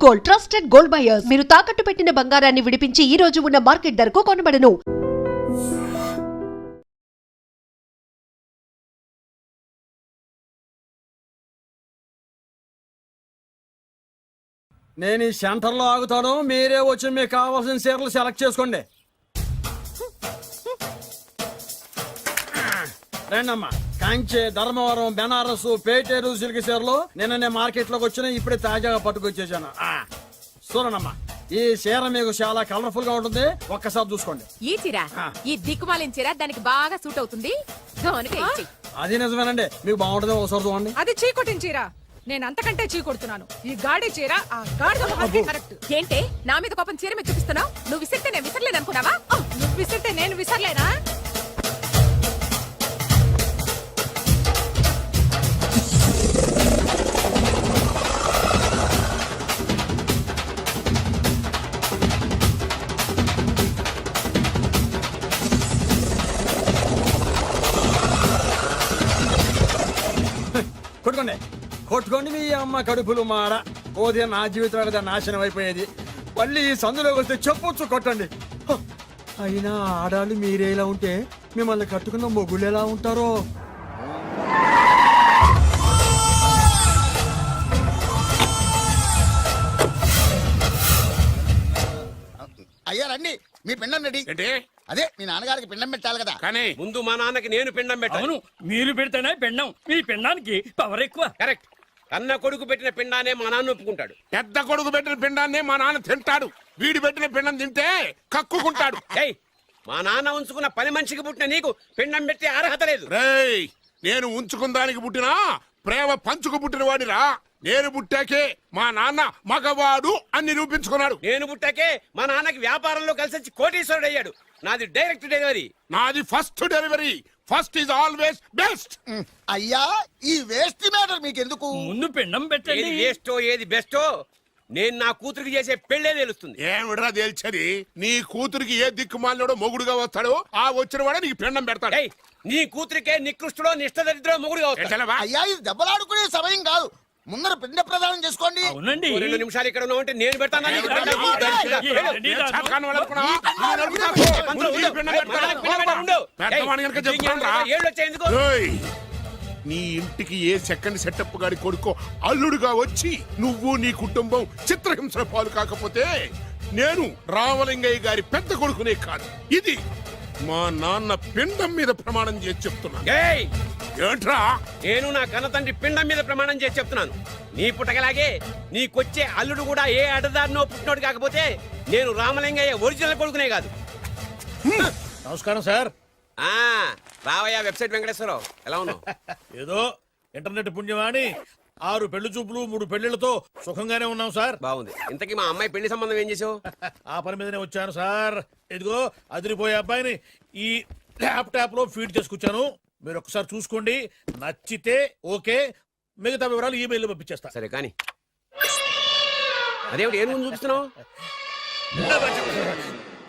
Gold, trusted gold buyers. మీరు తాకట్టు పెట్టిన బంగారాన్ని విడిపించి ఈ రోజు ఉన్న మార్కెట్ ధరకు కొనబడను. నేను ఈ సెంటర్లో ఆగుతాను, మీరే వచ్చి మీకు కావాల్సిన చీరలు సెలెక్ట్ చేసుకోండి. రండమ్మా. కాంచి, ధర్మవరం, బెనారస్, పేటేరు సిల్క్ చీరలు నిన్ననే మార్కెట్ లోకి వచ్చిన, ఇప్పుడే తాజాగా పట్టుకొచ్చేసాను. చూడండమ్మా, ఈ చీర మీకు చాలా కలర్ఫుల్ గా ఉంటుంది, ఒక్కసారి చూసుకోండి. ఈ చీర, ఈ దిక్కుమాలిన చీర దానికి బాగా సూట్ అవుతుంది. అది నిజమేనండి, మీకు బాగుంటుంది, ఒకసారి చూడండి. అది చీకొట్టిన చీర, నేను అంతకంటే చీకొడుతున్నాను. ఈ గాడి చీర ఆ గాడి కరెక్ట్. ఏంటే నా మీద కోపం చీర మీద చూపిస్తున్నావు? నువ్వు విసిరితే నేను విసరలేదు అనుకున్నావా? నువ్వు విసిరితే నేను విసరలేనా? కొట్టుకోండి, కొట్టుకోండి మీ అమ్మ కడుపులు మాడ. ఓదే నా జీవితం కదా నాశనం అయిపోయేది. మళ్ళీ ఈ సందులోకి వస్తే చెప్పొచ్చు కొట్టండి. అయినా ఆడాళ్ళు మీరేలా ఉంటే మిమ్మల్ని కట్టుకున్న మొగుళ్ళు ఎలా ఉంటారో. అయ్యా రండి, మీ పిండం రెడీ. అదే మీ నాన్నగారికి పిండం పెట్టాలి కదా. కానీ ముందు మా నాన్నకి నేను పిండం పెట్టాను. అవును, మీరు పెడితేనే పిండం. మీ పిండానికి పవర్ ఎక్కువ. కరెక్ట్. కన్న కొడుకు పెట్టిన పిండానే మా నాన్న ఒప్పుకుంటాడు. పెద్ద కొడుకు పెట్టిన పిండాన్నే మా నాన్న తింటాడు. వీడు పెట్టిన పిండం తింటే కక్కుకుంటాడు. మా నాన్న ఉంచుకున్న పని మనిషికి పుట్టిన నీకు పిండం పెట్టే అర్హత లేదు. రేయ్, నేను ఉంచుకున్న దానికి పుట్టినా ప్రేమ పంచుకు పుట్టిన వాడిరా. నేను పుట్టాకే మా నాన్న మగవాడు అని నిరూపించుకున్నాడు. నేను పుట్టాకే మా నాన్నకి వ్యాపారంలో కలిసి వచ్చి కోటీశ్వరుడు అయ్యాడు. నాది డైరెక్ట్ డెలివరీ. నాది first delivery. First is always best. అయ్యా, ఈ వేస్ట్ మ్యాటర్ మీకు ఎందుకు? ముందు పిండం పెట్టండి. ఏది వేస్టో ఏది బెస్టో నేను నా కూతురికి చేసే పెళ్లే తెలుస్తుంది. ఏమిడ్రా తేల్చది? నీ కూతురికి ఏ దిక్కుమాలినోడో మొగుడుగా వస్తాడో ఆ వచ్చిన వాడే నీకు పిండం పెడతాడు. నీ కూతురికే నికృష్టుడో నిష్ఠదరిద్రో మొగుడుగా వస్తాడు. అయ్యా, ఇది దెబ్బలాడుకునే సమయం కాదు. ముందర పిండ ప్రదానం చేసుకోండి. అవునండి, 2 నిమిషాలు ఇక్కడ ఉన్నావంటే నేను పెడతాను. నీ ఇంటికి ఏ సెకండ్ సెటప్ గారి కొడుకో అల్లుడుగా వచ్చి నువ్వు నీ కుటుంబం చిత్రహింసల పాలు కాకపోతే నేను రామలింగయ్య గారి పెద్ద కొడుకునే కాదు, ఇది మా నాన్న పిండం మీద ప్రమాణం చేసి చెప్తున్నాను. ఏంట్రా? నేను నా కన్న తండ్రి పిండం మీద ప్రమాణం చేసి చెప్తున్నాను. నీ పుట్టకలాగే నీకొచ్చే అల్లుడు కూడా ఏ అడ్డదారినో పుట్టినోడు కాకపోతే నేను రామలింగయ్య ఒరిజినల్ కొడుకునే కాదు. నమస్కారం సార్. రావయ్యా వెబ్సైట్ వెంకటేశ్వరరావు, ఎలా ఉన్నావు? ఏదో ఇంటర్నెట్ పుణ్యమాని 6 పెళ్లి చూపులు 3 పెళ్లిళ్లతో సుఖంగానే ఉన్నాం సార్. బాగుంది. ఇంతకీ మా అమ్మాయి పెళ్లి సంబంధం ఏం చేసావు? ఆ పని మీదనే వచ్చాను సార్. ఇదిగో అదిరిపోయే అబ్బాయిని ఈ ల్యాప్టాప్ లో ఫీడ్ చేసుకొచ్చాను. మీరు ఒకసారి చూసుకోండి, నచ్చితే ఓకే, మిగతా వివరాలు ఈమెయిల్ పంపించేస్తా. సరే కానీ అదేమిటి ఏం ముందు చూపిస్తున్నావు?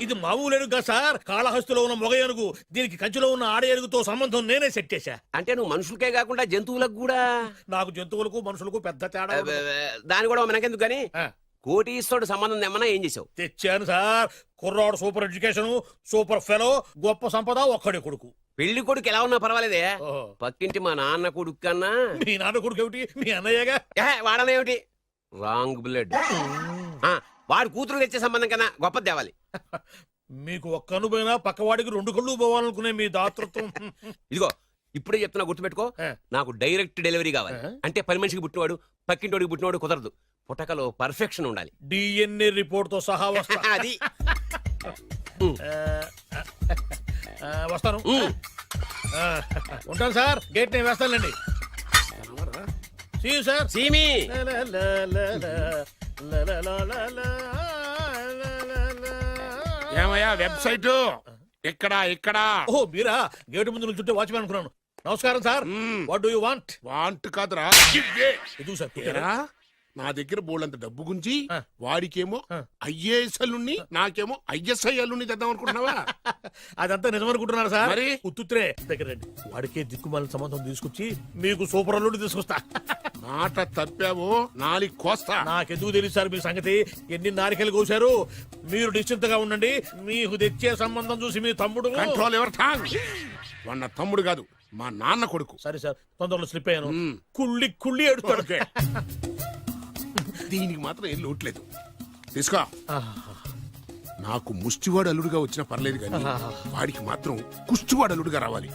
ఇది మామూలు ఏనుగుగా సార్, కాళహస్తిలో ఉన్న మొగ ఏనుగు. దీనికి కంచిలో ఉన్న ఆడ ఏనుగుతో సంబంధం నేనే సెట్ చేశా. అంటే నువ్వు మనుషులకే కాకుండా జంతువులకు కూడా? నాకు జంతువులకు మనుషులకు పెద్ద తేడా. దాని కూడా మనకెందుకు గానీ కోటీశ్వరుడు సంబంధం ఏమన్నా ఏం చేసావు? తెచ్చాను సార్. కుర్రాడు సూపర్ ఎడ్యుకేషన్, సూపర్ ఫెలో, గొప్ప సంపద, ఒక్కడే కొడుకు. పెళ్లి కొడుకు ఎలా ఉన్నా పర్వాలేదే, పక్కింటి మా నాన్న కొడుకు కన్నా. మీ నాన్న కొడుకు ఏమిటి? మీ అన్నయ్యగా. వాడనేమిటి? Wrong blood. వాడు కూతురు తెచ్చే సంబంధం కన్నా గొప్ప తేవాలి. మీకు ఒక్క అనుభవైనా పక్కవాడికి 2 కళ్ళు పోవాలనుకునే మీ దాతృత్వం. ఇదిగో ఇప్పుడే చెప్తున్నా, గుర్తుపెట్టుకో. నాకు డైరెక్ట్ డెలివరీ కావాలి. అంటే పని మనిషికి పుట్టినవాడు పక్కింటోడికి పుట్టినవాడు కుదరదు. పుట్టకలో పర్ఫెక్షన్ ఉండాలి. డిఎన్ఏ రిపోర్ట్ తో సహా వస్తా. అది వస్తాను. ఉంటాను సార్. గేట్ నేను వేస్తానండి. సార్ సీమి ఏమయ్యా వెబ్సైట్ ఇక్కడ ఇక్కడ? ఓ మీరా? గేటు ముందు నుంచుంటే వాచ్మెన్ అనుకున్నాను. నమస్కారం sir. What do you want? Want కాదురా, ఎదుగు సార్. నా దగ్గర బోళ్ళంత డబ్బు గుంచి ఆ. వాడికేమో ఆ. ఐఏఎస్ అల్లుణ్ణి నాకేమో ఐఎస్ఐ అల్లుణ్ణి తెద్దాం అనుకుంటున్నావా? అదంతా నిజమనుకుంటున్నారు సార్? మరి? ఉత్తుత్రే దగ్గర రండి. వాడికే దిక్కుమాలిన సంబంధం తీసుకొచ్చి మీకు సూపర్ అల్లుడు తీసుకొస్తా. మాట తప్పావో నాలి కోస్తా. నాకెందుకు తెలుసు సార్ మీ సంగతి? ఎన్ని నారికలు కోశారు. మీరు నిశ్చింతగా ఉండండి. మీకు తెచ్చే సంబంధం చూసి మీ తమ్ముడు కంట్రోల్ ఎవర్ టాంగ్. వాడు నా తమ్ముడు కాదు, మా నాన్న కొడుకు. సరే సార్, తొందరలో స్లిప్ అయ్యాను. మ్మ్. కుళ్ళి ఎడుతాడు. దీనికి మాత్రం ఏం లోట్లేదు. తీసుకో. నాకు ముష్టివాడు అల్లుడుగా వచ్చినా పర్లేదు కానీ వాడికి మాత్రం కుష్టివాడు అల్లుడుగా రావాలి.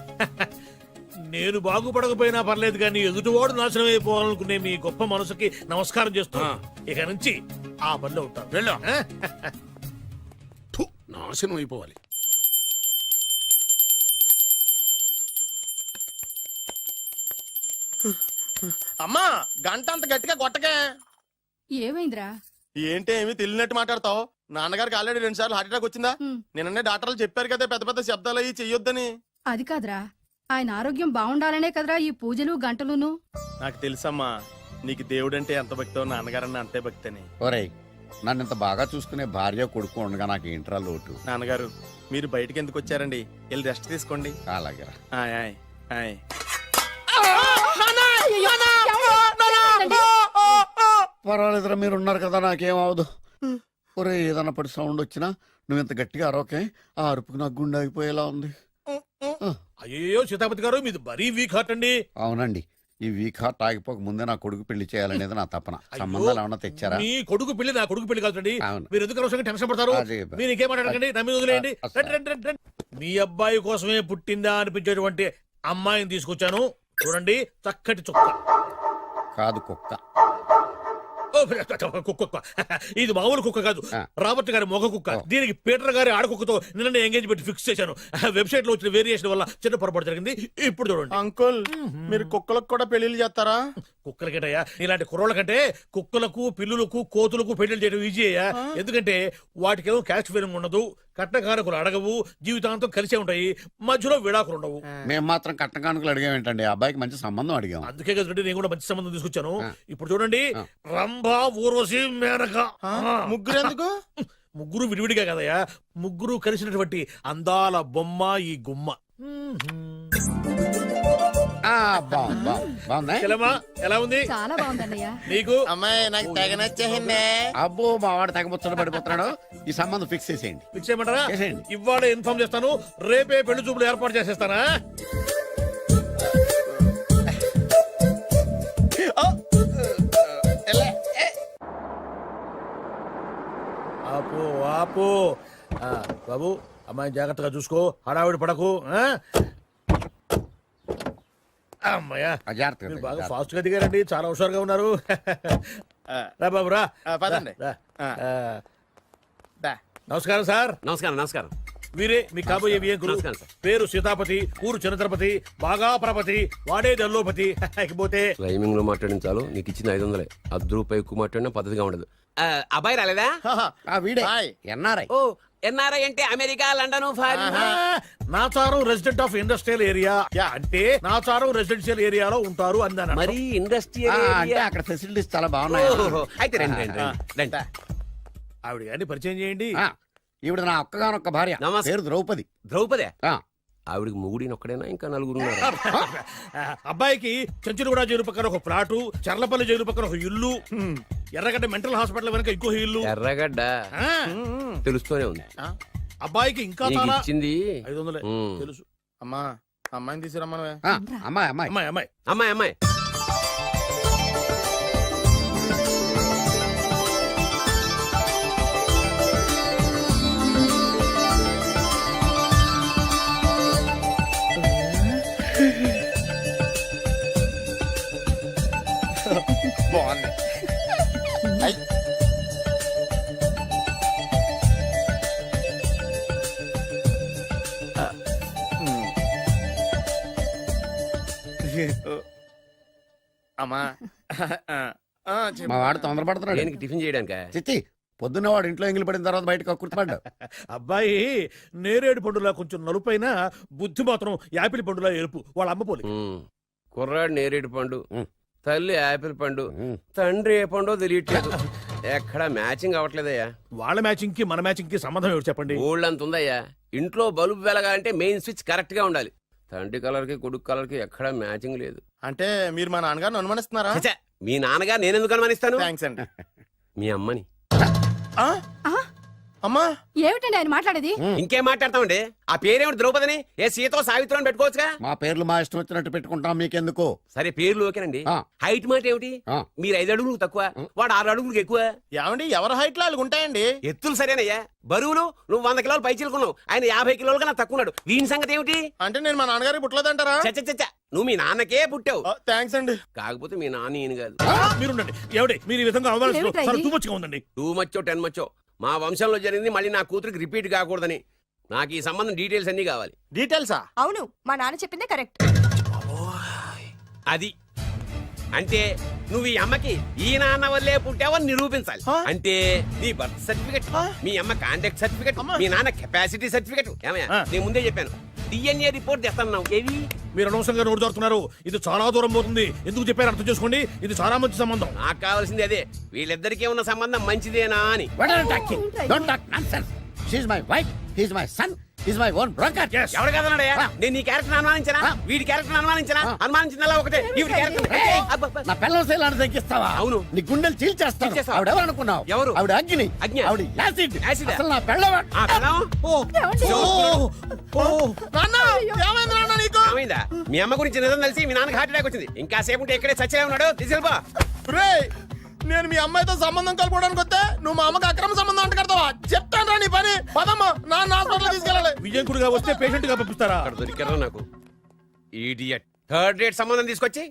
నేను బాగుపడకపోయినా పర్లేదు కానీ ఎదుటివాడు నాశనం అయిపోవాలనుకునే మీ గొప్ప మనసుకి నమస్కారం చేస్తూ ఆ. ఇక నుంచి ఆ పనిలో ఉంటాను. వెళ్ళు. థు, నాశనం అయిపోవాలి. అమ్మా గంట అంత గట్టిగా కొట్టకే. ఏమైందిరా? ఏంటి ఏమి తెలియనట్టు మాట్లాడతావు? నాన్నగారికి ఆల్రెడీ 2 సార్లు హార్ట్ అటాక్ వచ్చిందా? నిన్ననే డాక్టర్లు చెప్పారు కదా పెద్ద పెద్ద శబ్దాలు అయ్యి చెయ్యొద్దని. అది కాదురా, ఆయన ఆరోగ్యం బాగుండాలనే కదరా ఈ పూజలు గంటలును. నాకు తెలుసమ్మా, నీకు దేవుడంటే ఎంత భక్తో నాన్నగారన్న అంతే భక్తి అని. ఒరేయ్, నన్ను ఇంత బాగా చూసుకునే భార్య కొడుకు ఉండగా నాకు ఏంట్రా లోటు? నాన్నగారు మీరు బయటికి ఎందుకు వచ్చారండి? వెళ్ళి రెస్ట్ తీసుకోండి. అలాగే. ఆయ్ ఆయ్ ఆయ్. పర్వాలేదురా, మీరు ఉన్నారు కదా, నాకేం అవదు. ఒరే, ఏదన్నా పడి సౌండ్ వచ్చినా నువ్వు ఇంత గట్టిగా అరవకే. ఆ అరుపుకు నాకు గుండె ఆగిపోయేలా ఉంది. అయ్యో సీతాపతి గారు, మీది మరీ వీక్ హార్ట్ అండి. అవునండి, ఈ వీక్ హార్ట్ ఆగిపోక ముందే నా కొడుకు పెళ్లి చేయాలనేది నా తపన. సంబంధాలు ఏమన్నా తెచ్చారా? మీ కొడుకు పెళ్లి నా కొడుకు పెళ్లి కాదండి. అవును. మీరు ఎందుకు అవసరంగా టెన్షన్ పడతారు? అదే. మీరు ఇంకేమాటండి, నమ్మి వదిలేయండి. అసలు. రండి, రండి, రండి, రండి. మీ అబ్బాయి కోసమే పుట్టిందా అనిపించేటువంటి అమ్మాయిని తీసుకొచ్చాను. చూడండి, చక్కటి చుక్క. కాదు, కుక్క. ఓ, కుక్క. ఇది మామూలు కుక్క కాదు, ఆ. రాబర్ట్ గారి మొగ కుక్క. దీనికి పీటర్ గారి ఆడకుక్కతో నిన్న ఎంగేజ్మెంట్ ఫిక్స్ చేశాను. వెబ్సైట్ లో వచ్చిన వేరియేషన్ వల్ల చిన్న పొరపాటు జరిగింది. ఇప్పుడు చూడండి. అంకుల్ మీరు కుక్కలకు కూడా పెళ్లిళ్ళు చేస్తారా? కుక్కలకేటయ్యా, ఇలాంటి కుర్రోళ్ళ కంటే కుక్కలకు, పిల్లులకు, కోతులకు పెళ్లి చేయడం ఈజీ అయ్యా. ఎందుకంటే వాటికేమో క్యాస్ట్ ఫీలింగ్ ఉండదు, కట్న కానుకలు అడగవు, జీవితాంతం కలిసే ఉంటాయి, మధ్యలో విడాకులు ఉండవు. మేము మాత్రం కట్న కానుకలు అడిగామేంటండి? అబ్బాయికి మంచి సంబంధం అడిగాం. అందుకే కదండి నేను కూడా మంచి సంబంధం తీసుకొచ్చాను. ఆ. ఇప్పుడు చూడండి, రంభా, ఊర్వశి, మేనక. ముగ్గురు ఎందుకు? ముగ్గురు విడివిడిగా కదయ్యా, ముగ్గురు కలిసినటువంటి అందాల బొమ్మ ఈ గుమ్మ. బాగుందా? చెల్లెమ్మా, ఎలా ఉంది చాలా బాగుందన్నయ్య. నీకు? అమ్మాయి నాకు తెగ నచ్చేసిందే. అబ్బో, మా వాడు తగ్గబుచ్చట పడిపోతున్నాడు. ఈ సంబంధం ఫిక్స్ చేసేయండి. ఫిక్స్ చేయమంటారా? చేసేయండి. ఇవాళ ఇన్ఫార్మ్ చేస్తాను, రేపే పెళ్లి చూపులు ఏర్పాటు చేసేస్తానా? ఆపు ఆపు. బాబు, అమ్మాయి జాగ్రత్తగా చూసుకో, హడావిడి పడకు. అమ్మాయ్యా, జాగ్రత్తగా మీరు దిగు, బాగా జాగ్రత్తగా. ఫాస్ట్ గా దిగారండి, చాలా హుషారుగా ఉన్నారు. రా బాబు రా. పదండి. రా. ఆ. దా. నమస్కారం సార్. నమస్కారం. నమస్కారం. వీరే మీ కాబోయే వియంకులు. నమస్కారం సార్. పేరు సీతాపతి, ఊరు చంద్రపతి, బాగా ప్రపతి, వాడే దల్లోపతి. ఇకపోతే టైమింగ్ లో మాట్లాడించాలు, నీకు ఇచ్చిన 500. ₹10 ఎక్కువ మాట్లాడినా పద్ధతిగా ఉండదు. అబ్బాయి రాలేదా? వీడే హాయ్. ఎన్ఆర్ఐ. ఓ, ఎన్ఆర్ఐ అంటే America, London, foreign. Nacharam resident of industrial area. అంటే నాచారం రెసిడెన్షియల్ ఏరియాలో ఉంటారు అందాను. మరి ఇండస్ట్రియల్ అంటే అక్కడ ఫెసిలిటీస్ చాలా బాగున్నాయి. అయితే రండి రండి రండి. ఆవిడ గారిని పరిచయం చేయండి. ఈవిడ నా ఒక్కగానొక్క భార్య. నమస్తే. పేరు ద్రౌపది. ద్రౌపదే? ఆ, ఆవిడికి ముగుడిని ఒక్కడైనా ఇంకా 4 ఉన్నారు. అబ్బాయికి చెంచులగూడ జైలు పక్కన ఒక ప్లాటు, చర్లపల్లి జైలు పక్కన ఒక ఇల్లు, ఎర్రగడ్డ మెంటల్ హాస్పిటల్ వెనక ఇంకో ఇల్లు. ఎర్రగడ్డ ఆ, తెలుస్తూనే ఉంది. అబ్బాయికి ఇంకా నీకు చాలా ఇచ్చింది 500 ఉమ్. తెలుసు. అమ్మా అమ్మాయిని తీసుకురమ్మనవే. అమ్మాయి అమ్మాయి. అమ్మాయి అమ్మాయి అమ్మాయి అమ్మాయి. బాగుంది. అయ్. అమ్మా చెప్పు. మా వాడు తొందరపడుతున్నాడు. దేనికి టిఫిన్ చేయడానికా? చిచ్చి, పొద్దున్న వాడు ఇంట్లో ఎంగిలి పడిన తర్వాత బయటకు కుర్తుపడ్డాడు. అబ్బాయి నేరేడు పండులా కొంచెం నలుపైన, బుద్ధి మాత్రం యాపిల్ పండులా ఎరుపు. వాళ్ళ అమ్మ పోలి. కుర్రాడు నేరేడు పండు, తల్లి యాపిల్ పండు తండ్రి ఏ పండో తెలియట్లేదు ఎక్కడ మ్యాచింగ్ అవ్వట్లేదయ్యా. వాళ్ళ మ్యాచింగ్ కి మన మ్యాచింగ్ కి సంబంధం ఏమిటి చెప్పండి. ఊళ్ళంత ఉందయ్యా. ఇంట్లో బల్బు వెలగాలంటే మెయిన్ స్విచ్ కరెక్ట్ గా ఉండాలి. తండ్రి కలర్ కి కొడుకు కలర్ కి ఎక్కడ మ్యాచింగ్ లేదు. అంటే మీరు మా నాన్నగారిని అనుమానిస్తున్నారా? ఛే, మీ నాన్నగారు నేనెందుకు అనుమానిస్తాను? థ్యాంక్స్ అండి. మీ అమ్మని. ఆ? అమ్మా ఏమిటండి ఆయన మాట్లాడేది? ఇంకేం మాట్లాడతామండి? ఆ పేరేమిటి ద్రౌపదిని? ఏ సీతో సావిత్రం పెట్టుకోవచ్చుగా. మా పేర్లు మా ఇష్టం వచ్చినట్టు పెట్టుకుంటాం, మీకెందుకు? సరే పేర్లు ఓకేనండి. ఆ. హైట్ మాట ఏమిటి? ఆ. మీరు 5 అడుగులు తక్కువ, వాడు 6 అడుగులకు ఎక్కువ. ఏమండి ఎవరి హైట్ లో వాళ్ళకి ఉంటాయండి. ఎత్తులు సరేనయ్యా. బరువులు నువ్వు 100 కిలోలు పై చిలుకున్నావు, ఆయన 50 కిలోలు కన్నా తక్కువ ఉన్నాడు. వీని సంగతి ఏమిటి? అంటే నేను మా నాన్నగారికి పుట్టలేదంటారా? చచ్చ నువ్వు మీ నాన్నకే పుట్టావు. థ్యాంక్స్ అండి. కాకపోతే మీ నాన్న ఈయన కాదు. మీరుండండి. ఏమిటి మీరు ఈ విధంగా ఏమిటా ఇది? తూమచ్చిగా ఉందండి. 2 మచ్చో 10 మచ్చో మా వంశంలో జరిగింది మళ్ళీ నా కూతురికి రిపీట్ కాకూడదని నాకు ఈ సంబంధం డీటెయిల్స్ అన్ని కావాలి. డీటెయిల్సా? అవును మా నాన్న చెప్పిందే కరెక్ట్. అది అంటే నువ్వు ఈ అమ్మకి ఈ నాన్న వల్లే పుట్టావని నిరూపించాలి. అంటే నీ బర్త్ సర్టిఫికెట్, మీ అమ్మ కాంటాక్ట్ సర్టిఫికెట్, మీ నాన్న కెపాసిటీ సర్టిఫికెట్. ఏమయ్యా నేను ముందే చెప్పాను DNA రిపోర్ట్ తెస్తాను. ఏవి మీరు అనవసరంగా నోటు దొరుకుతున్నారు. ఇది చాలా దూరం పోతుంది. ఎందుకు చెప్పారు అర్థం చేసుకోండి. ఇది చాలా మంచి సంబంధం. నాకు కావాల్సింది అదే, వీళ్ళిద్దరికీ ఉన్న సంబంధం మంచిదేనా అని. Don't talk nonsense. She's my wife, he's my son, he's my own brother. ఎవరు కదన్నాడయ్యా? నేను నీ క్యారెక్టర్ అనుమానించనా? వీడి క్యారెక్టర్ అనుమానించనా? అనుమానించిందల్లా ఒకటే. వీడి క్యారెక్టర్ నా పిల్లల శైలాన్ని తగ్గిస్తావా? అవును. నీ గుండెలు చీల్చేస్తాను. చీల్చేస్తావా? ఆవిడ ఎవరు అనుకున్నావు? ఎవరు? ఆవిడ అగ్ని. అగ్ని? ఆవిడ యాసిడ్. యాసిడ్? అసలు నా పిల్లవ. ఆ పిల్లం? నాన్న ఏమైంది నాన్న నీకు? ఏమైందా? మీ అమ్మ గురించి నిజం తెలిసి మీ నాన్నకి హార్ట్ అటాక్ వచ్చింది. ఇంకా సేపు ఉంటే ఇక్కడే చచ్చలే ఉన్నాడు. తీసుకెళ్ళిపో. రేయ్, నేను మీ అమ్మాయితో సంబంధం కలుపుకోవడానికి వస్తే నువ్వు మా అమ్మకి అక్రమ సంబంధం అంట కడతావా? చెప్తాను నీ పని. పదమ్మా నాన్న హాస్పిటల్ తీసుకెళ్ళాలి. విజయకుడిగా వస్తే పేషెంట్ గా పంపిస్తారా? అక్కడ దొరికారా నాకు ఈడియట్. 3rd రేట్ సంబంధం తీసుకొచ్చి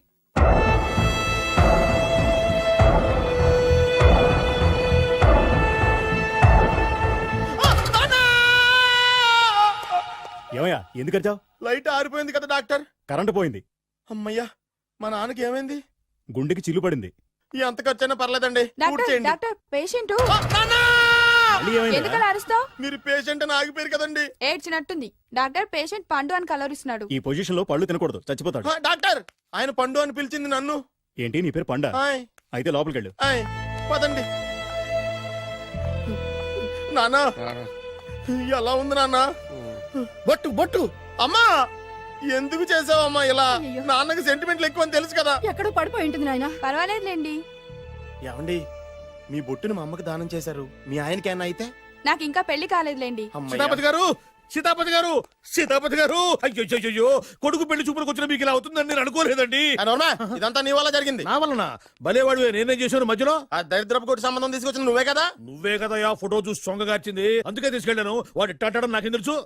ఏమయ్యా ఎందుకు వచ్చావు? లైట్ ఆరిపోయింది కదా డాక్టర్. కరెంటు పోయింది. అమ్మయ్యా మా నాన్నకి ఏమైంది? గుండెకి చిల్లు పడింది. ఎంత ఖర్చైనా పర్లేదండి. పూర్తి చేయండి. డాక్టర్ పేషెంట్ నాన్న! మళ్ళీ ఏమైందిరా? ఎందుకలా అరుస్తావు? మీరు పేషెంట్ అని ఆగిపోయారు కదండి. ఏడ్చినట్టుంది. డాక్టర్ పేషెంట్ పండు అని కలరిస్తున్నాడు. ఈ పొజిషన్ లో పళ్ళు తినకూడదు, చచ్చిపోతాడు. డాక్టర్ ఆయన పండు అని పిలిచింది నన్ను. ఏంటి నీ పేరు పండా? ఆయ్, అయితే లోపలికి వెళ్ళు. ఆయ్, పదండి. నాన్న ఎలా ఉంది నాన్న? బొట్టు బొట్టు. అమ్మా ఎందుకు చేసావమ్మా ఇలా? అయ్యో. నాన్నకి సెంటిమెంట్లు ఎక్కువ అని తెలుసు కదా. ఎక్కడో పడిపోయి ఉంటుంది నాయన. పర్వాలేదులేండి. ఏమండి మీ బొట్టుని మా అమ్మకి దానం చేశారు, మీ ఆయనకేనా అయితే? నాకు ఇంకా పెళ్లి కాలేదులేండి. అమ్మయ్య. సీతాపతి గారు, సీతాపతి గారు, సీతాపతి గారు. అయ్యో కొడుకు పెళ్లి చూపులకు వచ్చిన మీకు ఇలా అవుతుందని నేను అనుకోలేదండి. అనవునా? ఇదంతా నీ వల్ల జరిగింది. నా వలన భలేవాడు. నేనేం చేశాను మధ్యలో? ఆ దరిద్రపు కొట్టి సంబంధం తీసుకొచ్చిన నువ్వే కదా. నువ్వే కదా ఆ ఫోటో చూసి సొంగగార్చింది. అందుకే తీసుకెళ్ళాను. వాడు ఇట్టాడని నాకేం తెలుసు?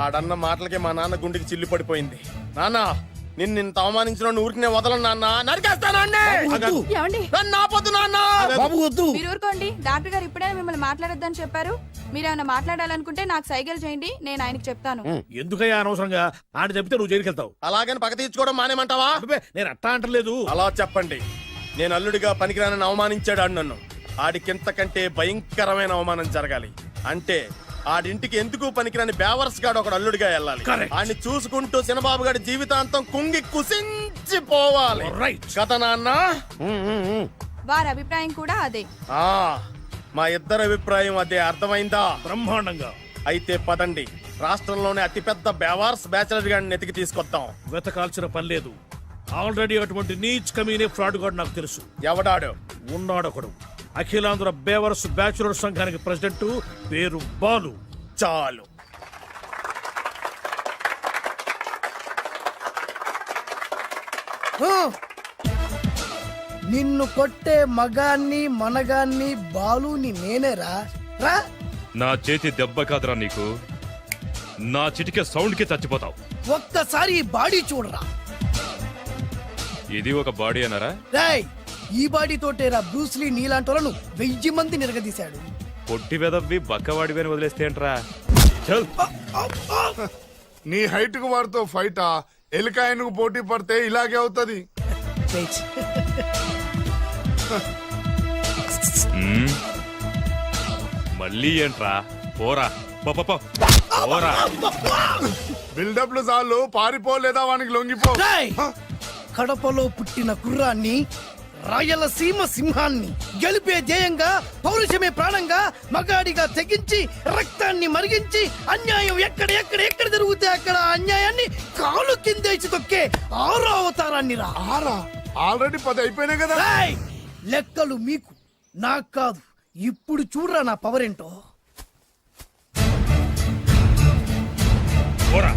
ఆడన్న మాటలకి మా నాన్న గుండెకి చిల్లు పడిపోయింది. నాన్న నిన్ను అవమానించిన ఊరికి నేను వదలను నాన్న. నరికేస్తానండి. ఏమండి? నన్ను ఆపొద్దు నాన్న. బాబు వద్దు. మీరు ఊరుకోండి. డాక్టర్ గారు ఇప్పుడే మిమ్మల్ని మాట్లాడొద్దని చెప్పారు. మీరేమైనా మాట్లాడాలనుకుంటే నాకు సైగలు చేయండి, నేను ఆయనకి చెప్తాను. ఎందుకయ్యా అనవసరంగా? ఆయన చెప్తే నువ్వు జైలుకి వెళ్తావు. అలాగని పక్క తీర్చుకోవడం మానేమంటావా? అబ్బే, నేను అట్టా అంటలేదు. అలా చెప్పండి. నేను అల్లుడిగా పనికిరానని అవమానించాడు ఆడు నన్ను. ఆడికింతకంటే భయంకరమైన అవమానం జరగాలి. అంటే ఆడింటికి ఎందుకు పనికిరాని బేవర్స్ గాడు ఒకడు అల్లుడిగా వెళ్ళాలి. Correct. ఆడిని చూసుకుంటూ చిన్నబాబు గారి జీవితాంతం కుంగి కుసించిపోవాలి. Right. కదా నాన్న? వారి అభిప్రాయం కూడా అదే. ఆ, మా ఇద్దరి అభిప్రాయం అదే. అర్థమైందా? బ్రహ్మాండంగా. అయితే పదండి, రాష్ట్రంలోనే అతిపెద్ద బేవార్స్ బ్యాచిలర్ గాడిని ఎతికి తీసుకొద్దాం. వెతకాల్సిన పని లేదు. ఆల్రెడీ అటువంటి నీచ్ కమీనే ఫ్రాడ్ గాడు నాకు తెలుసు. ఎవడాడు? ఉన్నాడొకడు. అఖిలాంధ్ర బేవర్స్ బ్యాచులర్ సంఘానికి ప్రెసిడెంట్, పేరు బాలు. చాలు. నిన్ను కొట్టే మగాన్ని మనగాన్ని బాలుని నేనేరా. రా. నా చేతి దెబ్బ కాదురా నీకు, నా చిటికే సౌండ్ కి చచ్చిపోతావు. ఒక్కసారి ఈ బాడీ చూడరా. ఇది ఒక బాడీ అన్నారా? రేయ్, ఈ బాడీ తోటేరా బ్రూస్లీ నీలాంటోలను 1000 మంది నిరగదీశాడు. పొట్టి వెదవ్వి బక్కవాడివి అని వదిలేస్తే ఏంట్రా? చల్. నీ హైట్ కు వాడితో ఫైటా? ఎలికాయనకు పోటీ పడితే ఇలాగే అవుతది. మళ్ళీ ఏంట్రా? పోరా పోరా. బిల్డప్లు చాలు, పారిపోలేదా వానికి లొంగిపో. రేయ్, కడపలో పుట్టిన కుర్రాన్ని రాయలసీమ సింహాన్ని గెలిపే ధ్యేయంగా పౌరుషమే ప్రాణంగా మగాడిగా తెగించి రక్తాన్ని మరిగించి అన్యాయం ఎక్కడ జరుగుతే అక్కడ అన్యాయాన్ని కాలు కిందేసి తొక్కే 6వ అవతారాన్ని రా. ఆల్రెడీ 10 అయిపోయినాయి కదా. ఏయ్! లెక్కలు మీకు నాకు కాదు. ఇప్పుడు చూడరా నా పవర్ ఏంటో. పోరా.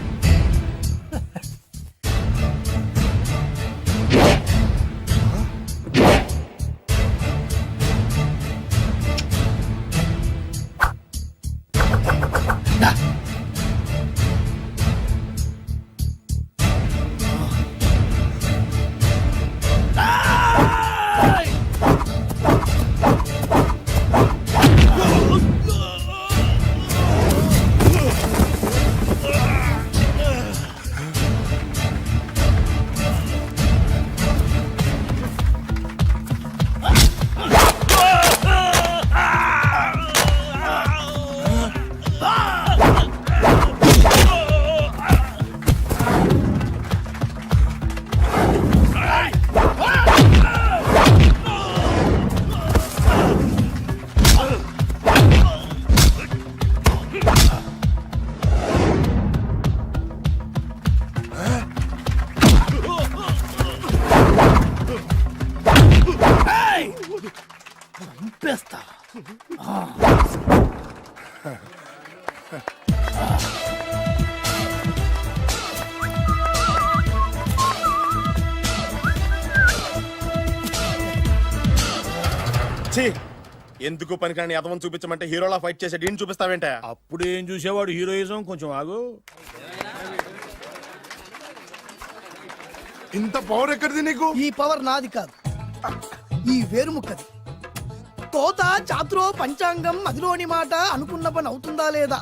చంపేస్తా. ఛీ! ఎందుకు పనికిరాని అదవం చూపించమంటే హీరోలా ఫైట్ చేసే డీన్ చూపిస్తావేంట? అప్పుడు ఏం చూసేవాడు హీరోయిజం, కొంచెం ఆగు. ఇంత పవర్ ఎక్కడిది నీకు? ఈ పవర్ నాది కాదు, ఈ వేరుముక్కది. తోత చాతురో పంచాంగం అదిలోని మాట అనుకున్న పని అవుతుందా లేదా?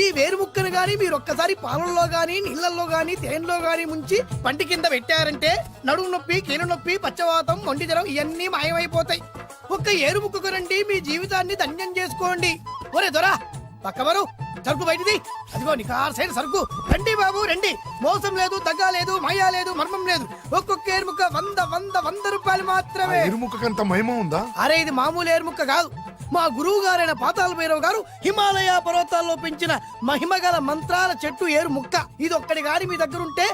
ఈ వేరుముక్కను గాని మీరొక్కసారి పాలల్లో గాని నీళ్లలో గాని తేనెలో గాని ముంచి పంటి కింద పెట్టారంటే నడుము నొప్పి, కీలు నొప్పి, పచ్చవాతం, మొండి జ్వరం ఇవన్నీ మాయమైపోతాయి. ఒక్క ఏరుముక్కకు రండి, మీ జీవితాన్ని ధన్యం చేసుకోండి. ఒరే దొరా పక్కవరు, సరుకు బయటిది. అదిగో నికార్సైన సరుకు. రండి బాబు రండి, మోసం లేదు, దగ్గ లేదు, మాయా లేదు, మర్మం లేదు. ఒక్కొక్క ఏరుముక్క 100 రూపాయలు మాత్రమే. ఎరుముకంత మహిమ ఉందా? అరే ఇది మామూలు ఏరుముక్క కాదు. మా గురువు గారైన పాతాళ భైరవ్ గారు హిమాలయ పర్వతాల్లో పెంచిన మహిమగల మంత్రాల చెట్టు ఏరు ముక్క. ఇది ఒక్కడి గాని మీ దగ్గర ఉంటే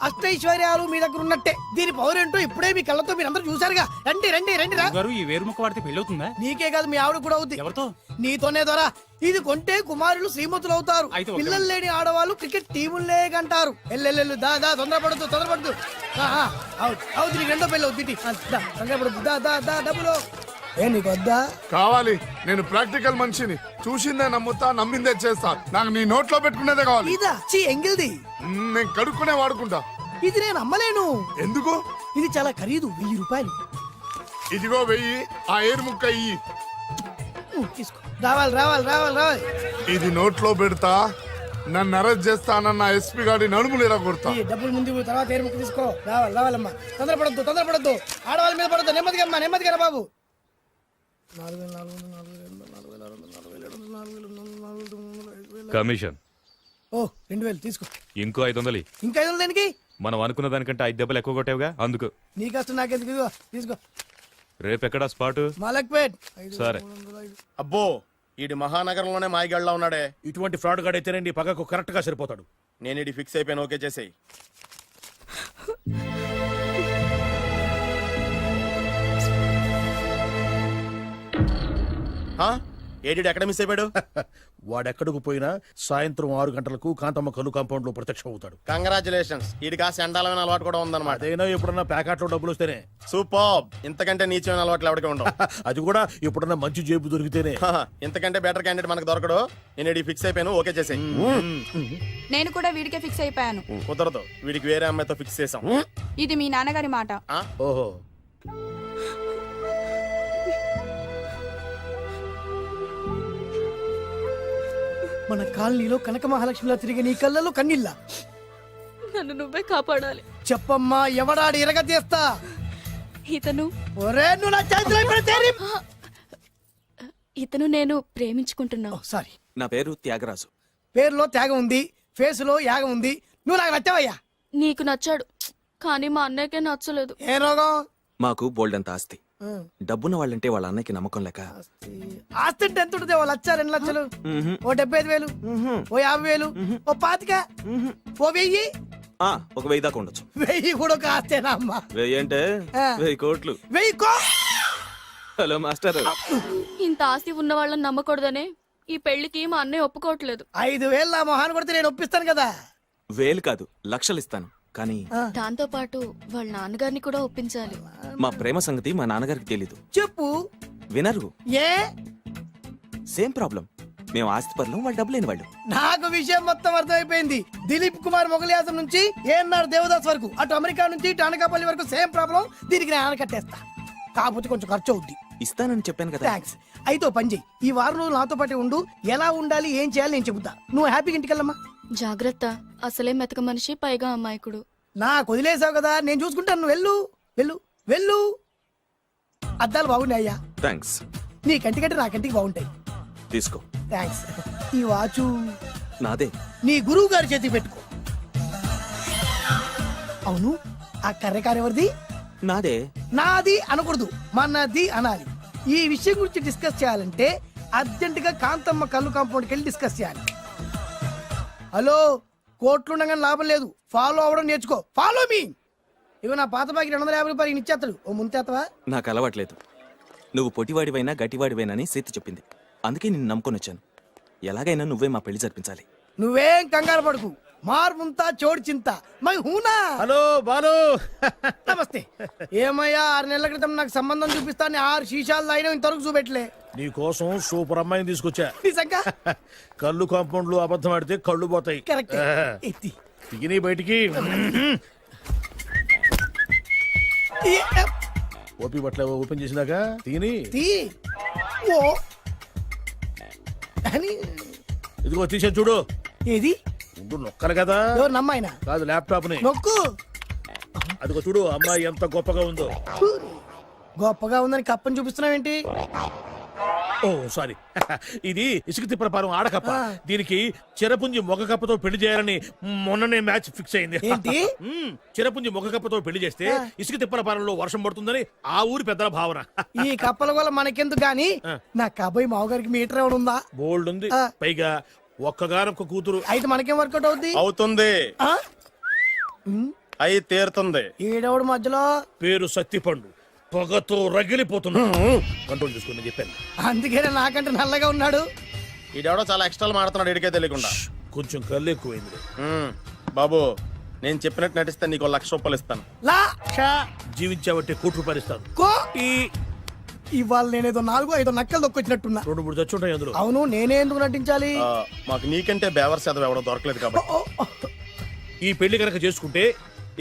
అష్టైశ్వర్యాలు మీ దగ్గర ఉన్నట్టే. దీని పవర్ ఏంటో ఇప్పుడే మీ కళ్ళతో మీరందరూ చూసారుగా. రండి రండి రండి రా. ఈ వేరుముక్క వాడితే పెళ్ళవుతుందా? నీకే కాదు, మీ ఆవిడ కూడా అవుద్ది. ఎవరితో? నీతోనే ద్వారా. ఇది కొంటే కుమారులు శ్రీమంతులు అవుతారు. పిల్లలు లేని ఆడవాళ్ళు క్రికెట్ టీములే కంటారు. ఎల్లెల్లెల్లు దా దా, తొందరపడద్దు. అవుతుంది, నీకు రెండో పెళ్ళి అవుతుంది. తొందరపడద్దు, దా దా దా, డబ్బులు ఏ నీకు వద్దా? కావాలి. నేను ప్రాక్టికల్ మనిషిని. చూసిందే నమ్ముతా, నమ్మిందే చేస్తా. నాకు నీ నోట్లో పెట్టుకునేదే కావాలి. ఇదా చీ ఎంగిల్ది. నేను కడుక్కునే వాడుకుంటా. ఇది నేను అమ్మలేను. ఎందుకు? ఇది చాలా ఖరీదు, 1000 రూపాయలు. ఇదిగో 1000. ఆ ఏరు ముక్క ఇయ్యి. తీసుకో. రావాలి. ఇది నోట్లో పెడతా, నన్ను అరెస్ట్ చేస్తానన్న ఎస్పీ గారి నడుములు ఎరగొడతా. ఈ డబ్బులు ముందు, తర్వాత ఏరు ముక్క తీసుకో. రావాలమ్మా. తొందరపడద్దు. ఆడవాళ్ళ మీద పడద్దు. నెమ్మదిగా బాబు. 4,000 కమిషన్. ఓ 2000 తీసుకో. ఇంకో 500. ఇంకా 500 దేనికి? మనం అనుకున్న దానికంటే 5 దెబ్బలు ఎక్కువ కొట్టావుగా, అందుకు. నీ కష్టం నాకెందుకు? ఇదిగో తీసుకో. రేపెక్కడా స్పాట్? మలక్పేట్. సరే. అబ్బో, ఈడి మహానగరంలోనే మాయగాళ్ళ ఉన్నాడే. ఇటువంటి ఫ్రాడ్ గాడైతేనే నీ పక్కకు కరెక్ట్ గా సరిపోతాడు. నేను ఇది ఫిక్స్ అయిపోయాను, ఓకే చేసేయి. ఏడి ఎక్కడ మిస్ అయిపోయాడు? వాడెక్కడికి పోయినా సాయంత్రం 6 గంటలకు కాంతమ్మ కలు కాంపౌండ్ లో ప్రత్యక్షం అవుతాడు. కంగ్రాచులేషన్స్, ఈడికి ఆ సెండాలమైన అలవాటు కూడా ఉందన్నమాట. అదైనా ఎప్పుడన్నా ప్యాకెట్లో డబ్బులు వస్తేనే. సూపర్. ఇంతకంటే నీచమైన అలవాట్లు ఎవరికి ఉండవు. అది కూడా ఎప్పుడన్నా మంచి జేబు దొరికితేనే. ఇంతకంటే బెటర్ క్యాండిడేట్ మనకు దొరకడు. నేను ఇది ఫిక్స్ అయిపోయాను, ఓకే చేసేయి. నేను కూడా వీడికే ఫిక్స్ అయిపోయాను. కుదరదు, వీడికి వేరే అమ్మాయితో ఫిక్స్ చేసాం. ఇది మీ నాన్నగారి మాట. ఓహో, మన కాలనీలో కనక మహాలక్ష్మిలా తిరిగి నీ కళ్ళలో కన్నీళ్ళ. నన్ను నువ్వే కాపాడాలి. చెప్పమ్మా, ఎవడాడి ఎరగ తీస్తా. ఇతను ఒరే నువ్వు నా చేతిలో పెడితే. ఇతను నేను ప్రేమించుకుంటున్నావు. సారీ, నా పేరు త్యాగరాజు. పేరులో త్యాగం ఉంది, ఫేసులో యాగం ఉంది. నువ్వు నాకు నచ్చావయ్యా. నీకు నచ్చాడు, కానీ మా అన్నయ్యకే నచ్చలేదు. ఏ రోగం? మాకు బోల్డంత ఆస్తి. డబ్బున్న వాళ్ళంటే వాళ్ళ అన్నకి నమ్మకం లేక ఆస్తి అంటే ఎంత ఉంటుంది? ఓ 1,00,000 2 లక్షలు, ఓ 75,000, ఓ 50,000, ఓ 25,000, ఓ 1000. ఒక 1000 దాకా ఉండొచ్చు. 1000 కూడా ఒక ఆస్తేనా అమ్మా? 1000 అంటే ఆ. 1000 కోట్లు. 1000 హలో మాస్టర్. ఇంత ఆస్తి ఉన్న వాళ్ళని నమ్మకూడదనే ఈ పెళ్లికి మా అన్నయ్య ఒప్పుకోవట్లేదు. 5,000 నా మొహాన్ని కొడితే నేను ఒప్పిస్తాను కదా. 1000 కాదు, లక్షలు ఇస్తాను. కానీ దాంతో పాటు వాళ్ళ నాన్నగారిని కూడా ఒప్పించాలి. మా ప్రేమ సంగతి మా నాన్నగారికి తెలీదు. చెప్పు. వినరు. ఏ? Same problem. మేము ఆస్తి పరులం, వాళ్ళు డబ్బు లేని వాళ్ళు. నాకు విషయం మొత్తం అర్థమైపోయింది. దిలీప్ కుమార్ మొగలియాసం నుంచి ఏఎన్ఆర్ దేవదాస్ వరకు, అటు అమెరికా నుంచి ఇటు అనకాపల్లి వరకు సేమ్ ప్రాబ్లం. దీనికి నేను కట్టేస్తా. కాకపోతే కొంచెం ఖర్చు అవుద్ది. ఇస్తానని చెప్పాను కదా. థ్యాంక్స్. అయితే ఓ పని చెయ్యి, ఈ వారం రోజులు నాతో పాటే ఉండు. ఎలా ఉండాలి, ఏం చేయాలి నేను చెబుతా. నువ్వు హ్యాపీగా ఇంటికెళ్ళమ్మా. జాగ్రత్త, అసలే మెతక మనిషి, పైగా అమాయకుడు. నాకు వదిలేసావు కదా, నేను చూసుకుంటాను. నువ్వు వెళ్ళు వెళ్ళు వెళ్ళు. అద్దాలు బాగున్నాయి అయ్యా. థ్యాంక్స్. నీ కంటికంటే నా కంటికి బాగుంటాయి. తీసుకో. థ్యాంక్స్. ఈ వాచు నాదే. నీ గురువు గారి చేతికి పెట్టుకో. అవును, ఆ కర్రెకారు ఎవరిది? నాదే. నాది అనకూడదు, మనది అనాలి. ఈ విషయం గురించి డిస్కస్ చేయాలంటే అర్జెంట్ గా కాంతమ్మ కళ్ళు కాంపౌండ్కి వెళ్ళి డిస్కస్ చేయాలి. హలో, కోట్లుండగానే లాభం లేదు. ఫాలో అవ్వడం నేర్చుకో. Follow me. ఇవి నా పాత బాకి 250 రూపాయలు ఇచ్చేస్తాడు. ఓ ముంతేత్తవా? నాకు అలవాట్లేదు. నువ్వు పొటివాడివైనా గట్టివాడివైనా సీత చెప్పింది. అందుకే నిన్ను నమ్ముకొని వచ్చాను. ఎలాగైనా నువ్వే మా పెళ్లి జరిపించాలి. నువ్వేం కంగారు పడుకు. మార్ ముంతా చోడు చింత మై హూనా. హలో బాలు. నమస్తే. ఏమయ్యా, 6 నెలల క్రితం నాకు సంబంధం చూపిస్తాను 6 శీషాలు అయినా ఇంతవరకు చూపెట్టలే. నీ కోసం సూపర్ అమ్మాయిని తీసుకొచ్చా. నిజంగా? కళ్ళు కాంపౌండ్ లో అబద్ధం ఆడితే కళ్ళు పోతాయి. కరెక్ట్. ఎత్తి. దిగిని బయటికి. ఓపి బట్ల ఓపెన్ చేసినాక తిని తీ. ఓ అని. ఇదిగో తీసే చూడు. ఏది? ఉండు, నొక్కలు కదా. ఎవరు నమ్మాయినా? కాదు, ల్యాప్టాప్ ని నొక్కు. అదిగో చూడు, అమ్మాయి ఎంత గొప్పగా ఉందో. గొప్పగా ఉందని కప్పని చూపిస్తున్నావేంటి? ఓ సారీ. ఇది ఇసుక తిప్పల పారం ఆడకప్ప. దీనికి చిరపుంజి మొగ కప్పతో పెళ్లి చేయాలని మొన్ననే మ్యాచ్ ఫిక్స్ అయింది. ఏంటి? చిరపుంజి మొగ కప్పతో పెళ్లి చేస్తే ఇసుక తిప్పల పారంలో వర్షం పడుతుందని ఆ ఊరి పెద్దల భావన. ఈ కప్పల వల్ల మనకెందుకు గాని, నా కాబోయే మావగారికి మీటర్ ఏమైనా ఉందా? బోల్డ్ ఉంది. పైగా ఒక్కగానొక్క కూతురు. అయితే మనకేం వర్కౌట్ అవుద్ది? అవుతుంది. అయి తీరుతుంది. ఈడవుడు మధ్యలో పేరు సత్తిపండు. పొగతో రగిలిపోతున్నా. కంట్రోల్ చేసుకోండి చెప్పాను. అందుకేనే నాకంటే నల్లగా ఉన్నాడు. ఈడెవడో చాలా ఎక్స్ట్రాలు మాడుతున్నాడు, ఇడికే తెలియకుండా. కొంచెం కళ్ళు ఎక్కువైంది. బాబు, నేను చెప్పినట్టు నటిస్తే నీకు 1,00,000 రూపాయలు ఇస్తాను. జీవించావంటే ₹1,00,000 ఇస్తాను. ఇవాళ నేనేదో 4-5 నక్కలు దొక్కొచ్చినట్టున్నా. 2-3 చచ్చుంటాయి అందులో. అవును, నేనే ఎందుకు నటించాలి? మాకు నీకంటే బేవర్ శాతం ఎవడో దొరకలేదు కాబట్టి. ఈ పెళ్లి కనుక చేసుకుంటే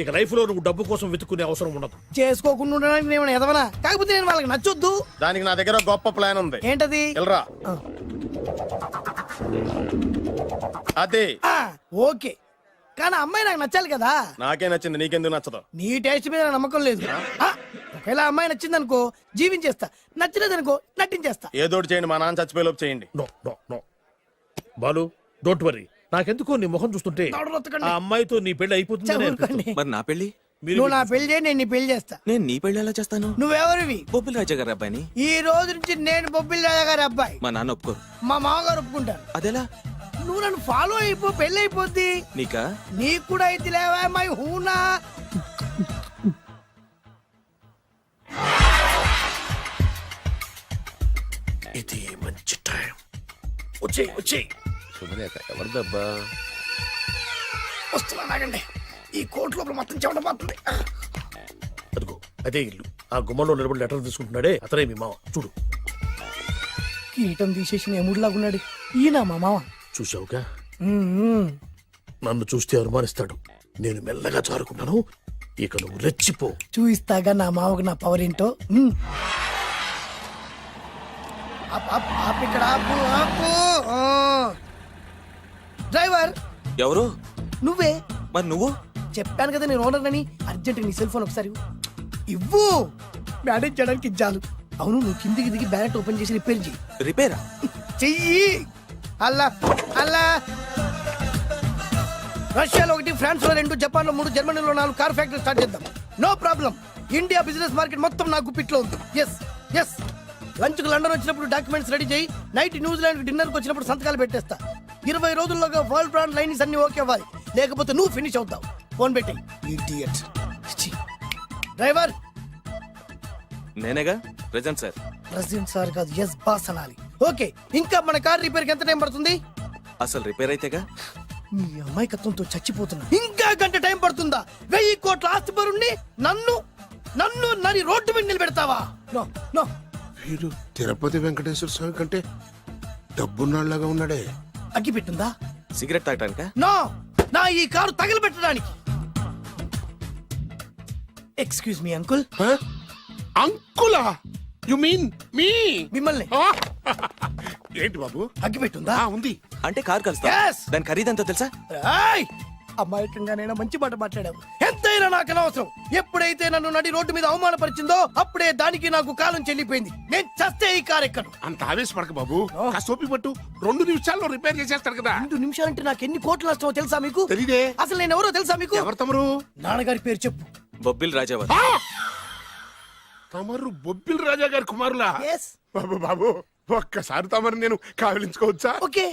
ఇక లైఫ్ లో నువ్వు డబ్బు కోసం వెతుక్కునే అవసరం ఉండదు. చేసుకోకుండా ఉండడానికి నేను ఎదవనా? కాకపోతే నేను వాళ్ళకి నచ్చొద్దు. దానికి నా దగ్గర గొప్ప ప్లాన్ ఉంది. ఏంటది? వెళ్ళరా. అదే. ఓకే, కానీ అమ్మాయి నాకు నచ్చాలి కదా. నాకే నచ్చింది, నీకెందుకు నచ్చదు? నీ టేస్ట్ మీద నాకు నమ్మకం లేదు. ఒకవేళ అమ్మాయి నచ్చింది అనుకో జీవించేస్తా, నచ్చలేదు అనుకో నటించేస్తా. ఏదోటి చేయండి, మా నాన్న చచ్చిపోయేలోపు చేయండి. No no no Balu, don't worry. నాకెందుకో నీ ముఖం చూస్తుంటే ఆ అమ్మాయితో నీ పెళ్లి అయిపోతుంది. మరి నా పెళ్లి? నువ్వు నా పెళ్లి చేయి, నేను నీ పెళ్లి చేస్తా. నేను నీ పెళ్లి ఎలా చేస్తాను? నువ్వెవరివి? బొబ్బిలి రాజా గారి అబ్బాయిని. ఈ రోజు నుంచి నేను బొబ్బిలి రాజా గారి అబ్బాయి. మా నాన్న ఒప్పుకోరు. మా మామగారు ఒప్పుకుంటారు. అదెలా? నువ్వు నన్ను ఫాలో అయిపో, పెళ్లి అయిపోద్ది. నీకా? నీకు కూడా అయితే లేవా మై హూనా. ఇది మంచి టైం. వచ్చేయ్ వచ్చేయ్. శుభలేఖ ఎవరిదబ్బా? వస్తున్నా, నాగండి. ఈ కోట్ లోపల మొత్తం చెమట పోతుంది. అదిగో అదే ఇల్లు. ఆ గుమ్మంలో నిలబడి లెటర్ తీసుకుంటున్నాడే అతనే మీ మామ. చూడు, కిరీటం తీసేసిన ఎముడిలాగున్నాడు. ఈయన మా మామ. చూసావుగా? నన్ను చూస్తే అనుమానిస్తాడు. నేను మెల్లగా చారుకున్నాను. ఇక నువ్వు రెచ్చిపో. చూయిస్తాగా నా మామకు నా పవర్ ఏంటో. ఇక్కడ ఆపు, ఆపు. డ్రైవర్. ఎవరు? నువ్వే. మరి నువ్వు? చెప్పాను కదా నేను ఓనర్ అని. అర్జెంట్ నీ సెల్ ఫోన్ ఒకసారి ఇవ్వు. మేనేజ్ చేయడానికి ఇచ్చాను. అవును, నువ్వు కిందికి దిగి బ్యాలెట్ ఓపెన్ చేసి రిపేర్ చెయ్యి. రిపేరా? చెయ్యి. అల్లా అల్లా. రష్యాలో 1, ఫ్రాన్స్ లో 2, జపాన్ లో 3, జర్మనీలో 4 కార్ ఫ్యాక్టరీ స్టార్ట్ చేద్దాం. No problem. India business market మొత్తం నా గుప్పిట్లో ఉంది. ఎస్ ఎస్ లంచ్ కు లండన్ వచ్చినప్పుడు డాక్యుమెంట్స్ రెడీ చేయి, నైట్ న్యూజిలాండ్ డిన్నర్ కు వచ్చినప్పుడు సంతకాలు పెట్టేస్తా. 20 రోజుల్లోగా వరల్డ్ బ్రాండ్ లైన్స్ అన్ని ఓకే అవ్వాలి, లేకపోతే నువ్వు ఫినిష్ అవుతావు. ఫోన్ పెట్టి ఇడియట్. డ్రైవర్ నేనేగా ప్రెజెంట్ సార్. ప్రెసిడెంట్ సార్ కాదు, ఎస్ బాస్ అనాలి. ఓకే, ఇంకా మన కార్ రిపేర్ కి ఎంత టైం పడుతుంది? అసలు రిపేర్ అయితేగా. మీ అమాయకత్వంతో చచ్చిపోతున్నా. ఇంకా గంట టైం పడుతుందా? 1000 కోట్ల ఆస్తిపరుణ్ణి నన్ను నన్ను నరి రోడ్డు మీద నిలబెడతావా? No no. వీడు తిరుపతి వెంకటేశ్వర స్వామి కంటే డబ్బున్నాళ్ళగా ఉన్నాడే. అగ్గి పెట్టుందా? సిగరెట్ తాగటానికా? నో, నా ఈ కారు తగలబెట్టడానికి. Excuse me uncle. అంకులా? You mean me? మిమ్మల్ని. ఏంటి బాబు? అగ్గి పెట్టుందా? ఉంది. అంటే కార్ కలుస్తా. Yes. దాని ఖరీదంతా తెలుసా? ఏయ్! అమాయకంగానైనా మంచి మాట మాట్లాడావు. ఎంతైనా నాకు అనవసరం. ఎప్పుడైతే నన్ను నడి రోడ్డు మీద అవమానపరిచిందో అప్పుడే దానికి నాకు కాలం చెల్లిపోయింది. నేను చస్తే ఈ కారు ఎక్కను. అంత ఆవేశపడక బాబు, కాస్త ఓపిక పట్టు. 2 నిమిషాల్లో రిపేర్ చేసేస్తాడు కదా. 2 నిమిషాలంటే నాకు ఎన్ని కోట్లు నష్టమో తెలుసా మీకు? తెలీదే. అసలు నేను ఎవరో తెలుసా మీకు? ఎవరు తమరు? నాన్నగారి పేరు చెప్పు. బొబ్బిల్ రాజావారు. తమరు బొబ్బిల్ రాజా గారి కుమారులా? Yes. బాబు బాబు, ఒక్కసారి తమరు నేను కావలించుకోవచ్చా? ఓకే.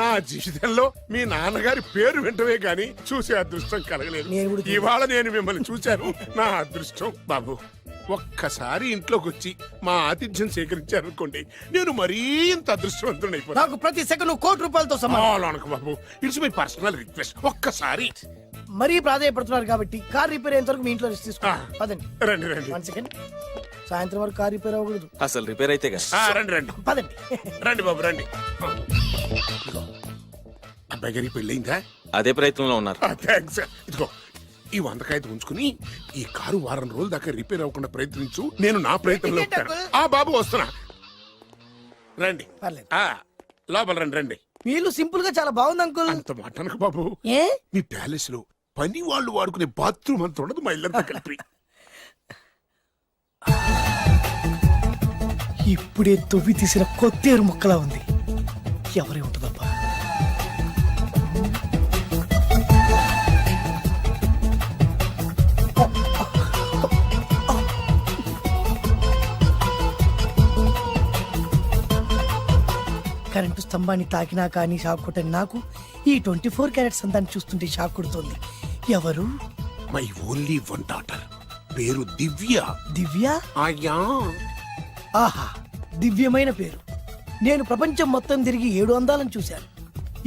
నా జీవితంలో మీ నాన్నగారి పేరు వింటమే గాని చూసే అదృష్టం కలగలేదు. ఇవాళ నేను మిమ్మల్ని చూశాను, నా అదృష్టం. బాబు, ఒక్కసారి ఇంట్లోకి వచ్చి మా ఆతిథ్యం సేకరించారనుకోండి, నేను మరీ ఇంత అదృష్టవంతుడైపోతాను. నాకు ప్రతి సెకండ్ కోటి సమానం. బాబు, ఇట్స్ మై పర్సనల్ రిక్వెస్ట్. ఒక్కసారి. మరీ ప్రాధాయపడుతున్నారు కాబట్టి కార్ రిపేర్ అయ్యేంత వరకు మీ ఇంట్లో రెస్ట్ తీసుకో. పదండి. రండి రండి. 1 సెకండ్. సాయంత్రం వరకు కార్ రిపేర్ అవ్వకూడదు. అసలు రిపేర్ అయితేగా. రండి రండి. పదండి. రండి బాబు రండి. అబ్బాయి గారికి పెళ్ళయిందా? అదే ప్రయత్నంలో ఉన్నారు. థ్యాంక్స్. ఇదిగో ఈ 100 కాయలు ఉంచుకుని ఈ కారు వారం రోజుల దాకా రిపేర్ అవ్వకుండా ప్రయత్నించు. నేను నా ప్రయత్నంలో ఉంటాను. బాబు వస్తున్నా. రండి. పర్లేదు. లోపల రండి రండి. మీ ఇల్లు సింపుల్ గా చాలా బాగుంది అంకుల్. అంత మాట అనకు బాబు. ఏ? మీ ప్యాలెస్ లో పని వాళ్ళు వాడుకునే బాత్రూమ్ అంత ఉండదు మా ఇల్లంతా కలిపి. ఇప్పుడే తొవ్వి తీసిన కొత్తేరు మొక్కలా ఉంది. ఎవరే ఉంటుందబ్బా? కరెంటు స్తంభాన్ని తాకినా కానీ షాక్ కొట్టని నాకు ఈ 24 క్యారెట్స్ అందాన్ని చూస్తుంటే షాక్ కొడుతోంది. ఎవరు? My only 1 daughter. పేరు దివ్య. దివ్య? అయ్యా. ఆహా, దివ్యమైన పేరు. నేను ప్రపంచం మొత్తం తిరిగి 7 అందాలను చూశాను.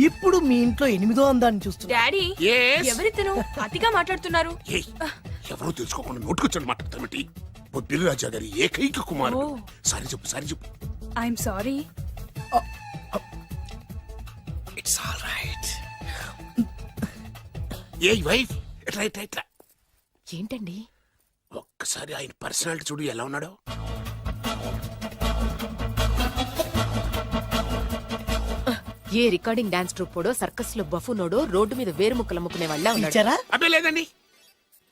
ఇప్పుడు మీ ఇంట్లో 8వ అందాన్ని చూస్తున్నా. Daddy, Yes? ఎవరితను అతిగా మాట్లాడుతున్నారు? ఏయ్, ఎవరో తెలుసుకోకుండా నోటుకొచ్చాను మాట్లాడతామటి. బొబ్బిలి రాజా గారి ఏకైక కుమారుడు. సారీ చెప్పు, సారీ చెప్పు. I'm sorry. It's all right. A wife, ఎట్లా ఎట్లా ఎట్లా? ఏంటండి? ఒక్కసారి ఆయన పర్సనాలిటీ చూడు ఎలా ఉన్నాడో. ఏ రికార్డింగ్ డాన్స్ ట్రూపోడో సర్కస్ లో బఫునోడో రోడ్డు మీద వేరు ముక్కలు అమ్ముకునే వాళ్ళ ఇచ్చారా? అబ్బే లేదండి.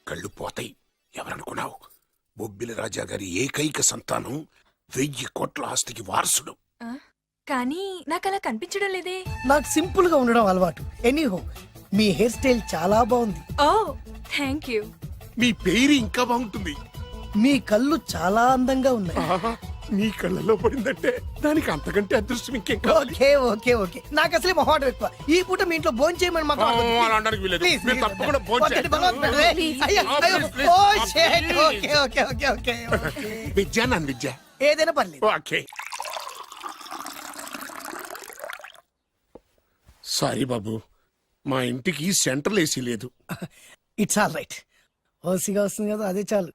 కళ్ళు పోతాయి. ఎవరనుకున్నావు? బొబ్బిలి రాజా గారి ఏకైక సంతానం, 1000 కోట్ల ఆస్తికి వారసుడు. కానీ నాకు అలా కనిపించడం లేదే. నాకు సింపుల్ గా ఉండడం అలవాటు. ఎనీహో, మీ హెయిర్ స్టైల్ చాలా బాగుంది. ఓ థ్యాంక్ యూ. మీ పేరు ఇంకా బాగుంటుంది. మీ కళ్ళు చాలా అందంగా ఉన్నాయి. మీ కళ్ళలో పడిందంటే దానికి అంతకంటే అదృష్టం ఇంకేం కావాలి? ఓకే ఓకే ఓకే, నాకు అసలే మొహాటం ఎక్కువ. ఈ పూట మీ ఇంట్లో భోజనం చేయమని మాకు అలా అనడానికి వీల్లేదు. మీరు తప్పకుండా భోంచేయాలి. విద్య నన్ను విద్య ఏదైనా పర్లేదు. ఓకే. సారీ బాబు, మా ఇంటికి సెంట్రల్ ఏసీ లేదు. It's all right. ఓసిగా వస్తుంది కదా, అదే చాలు.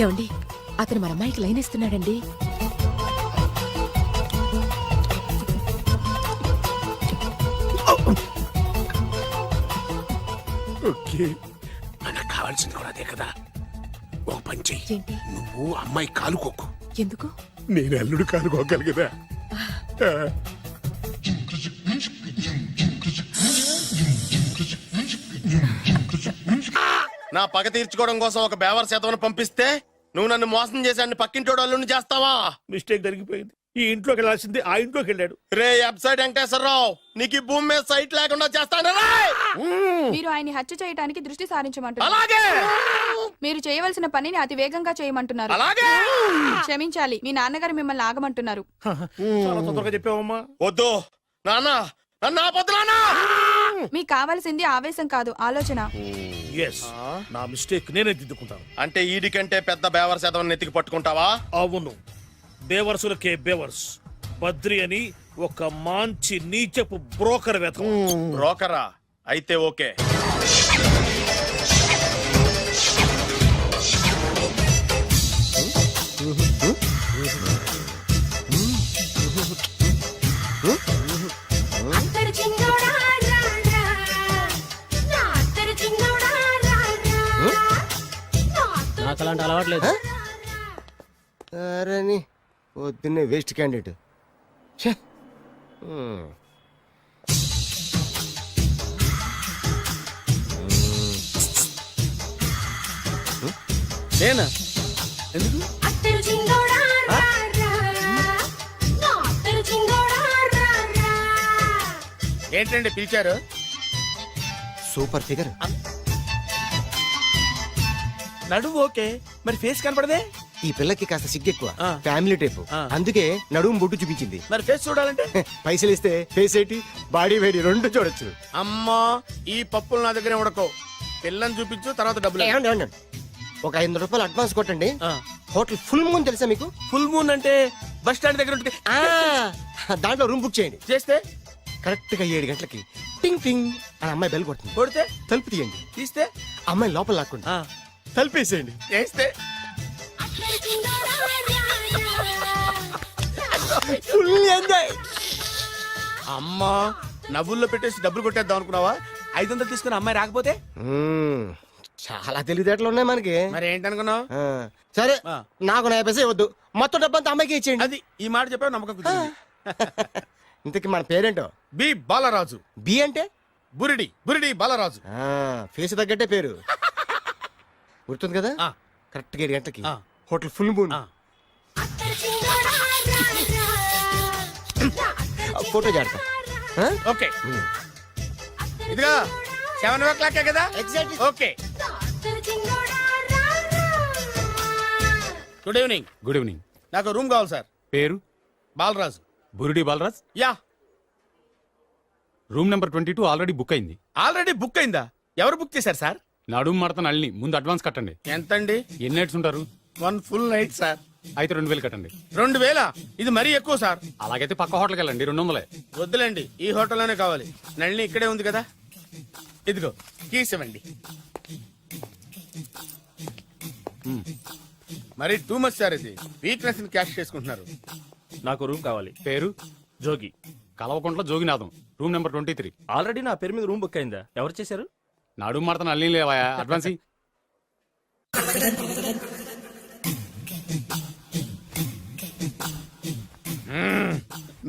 ఏమండి, అతను మన అమ్మాయికి లైన్ ఇస్తున్నాడండి. ఓకే, మనకు కావాల్సింది కూడా అదే కదా. ఒక పని చెయ్యి. నువ్వు అమ్మాయి కాలుకోకు. ఎందుకు? నేను అల్లుడు కాలుకోగలి కదా. నా పగ తీర్చుకోవడం కోసం ఒక బేవర్ శాతం పంపిస్తే నువ్వు నన్ను మోసం చేశాన్ని పక్కింటోడు అల్లుని చేస్తావా? మిస్టేక్ జరిగిపోయింది. ఈ ఇంట్లోకి వెళ్ళాల్సింది ఆ ఇంట్లోకి వెళ్ళాడు. రే వెబ్సైట్ వెంకటేశ్వరరావు, నీకు ఈ భూమి మీద సైట్ లేకుండా చేస్తాను రా. మీరు ఆయన్ని హత్య చేయడానికి దృష్టి సారించమంటున్నారు. అలాగే మీరు చేయవలసిన పనిని అతి వేగంగా చేయమంటున్నారు. అలాగే క్షమించాలి, మీ నాన్నగారు మిమ్మల్ని ఆగమంటున్నారు. చాలా తొందరగా చెప్పావమ్మా. వద్దు నాన్న, నన్ను ఆపొద్దు నాన్న. మీకు కావాల్సింది ఆవేశం కాదు, ఆలోచన. ఎస్, నా మిస్టేక్ నేనే దిద్దుకుంటాను. అంటే ఈడి కంటే పెద్ద బేవర్ శాతం నెత్తికి పట్టుకుంటావా? అవును, బేవర్సులకే బేవర్స్. బద్రి అని ఒక మంచి నీచపు బ్రోకర్ వెతకం. బ్రోకరా? అయితే ఓకే. నాకు అలాంటి అలవాట్లేదు. అరే పొద్దున్నే వేస్ట్ క్యాండిడేట్. నేనా? ఎందుకు? ఏంటండి పిలిచారు? Super figure. నడువు ఓకే, మరి ఫేస్ కనపడదే. ఈ పిల్లకి కాస్త సిగ్గెక్కువ, ఫ్యామిలీ టైప్. అందుకే నడుము బొట్టు చూపించింది. మరి ఫేస్ చూడాలంటే పైసలు ఇస్తే ఫేస్ ఏంటి, బాడీ వేడి రెండు చూడొచ్చు. అమ్మా, ఈ పప్పులు నా దగ్గర ఉడకో. పిల్లని చూపించు, తర్వాత డబ్బులు. ఒక 500 రూపాయలు అడ్వాన్స్ కొట్టండి. హోటల్ ఫుల్ మూన్ తెలుసా మీకు? ఫుల్ మూన్ అంటే బస్ స్టాండ్ దగ్గర ఉంటుంది. దాంట్లో రూమ్ బుక్ చేయండి. చేస్తే కరెక్ట్ గా 7 గంటలకి టింగ్ టింగ్ అని అమ్మాయి బెల్ కొడుతుంది. కొడితే తలుపు తీయండి. తీస్తే అమ్మాయి లోపల లాక్కుంటా తలుపేసేయండి. చేస్తే ఫుల్ ఎంజాయ్. అమ్మా, నవ్వుల్లో పెట్టేసి డబ్బులు కొట్టేద్దాం అనుకున్నావా? 500 తీసుకుని అమ్మాయి రాకపోతే? చాలా తెలివితేటలు ఉన్నాయి మనకి. మరి ఏంటనుకున్నావు? సరే, నాకు 50 పైసే వద్దు, మొత్తం డబ్బంతా అమ్మాయికి ఇచ్చేయండి. అది ఈ మాట చెప్పావు, నమ్మకం కుదిరింది. ఇంతకి మన పేరేంటో? బి బాలరాజు. బి అంటే బురిడి, బురిడి బాలరాజు. ఫేస్ తగ్గట్టే పేరు. గుర్తుంది కదా? కరెక్ట్ గా 7 గంటలకి హోటల్ ఫుల్ మూన్. ఫోటో చేడతా. ఓకే, ఇదిగా 7:00 కదా? Exactly. Okay. Good evening. Good evening. నాకు రూమ్ కావాలి సార్. పేరు? Balaraju. Burudi Balaraj. Yeah. Room number 22 already book అయింది. ఆల్రెడీ బుక్ అయిందా? ఎవరు బుక్ చేశారు సార్? నడుము మడత నల్ని. ముందు అడ్వాన్స్ కట్టండి. ఎంతండి? ఎన్ని నైట్స్ ఉంటారు? 1 ఫుల్ నైట్ సార్. అయితే 2000 కట్టండి. 2000? ఇది మరీ ఎక్కువ సార్. అలాగైతే పక్క హోటల్కి వెళ్ళండి, 200. వద్దులేండి, ఈ హోటల్లోనే కావాలి. నళిని ఇక్కడే ఉంది కదా. ఇదిగో కీస్ ఇవ్వండి. మరి టూ మచ్ సార్, ఇది వీక్నెస్ ని క్యాష్ చేసుకుంటున్నారు. నాకు రూమ్ కావాలి. పేరు? Jogi. Kalavakuntla Joginatham. Room number 23. Already నా పేరు మీద రూమ్ బుక్ అయిందా? ఎవరు చేశారు? నడుము మడత నల్లి లేవా? అడ్వాన్స్.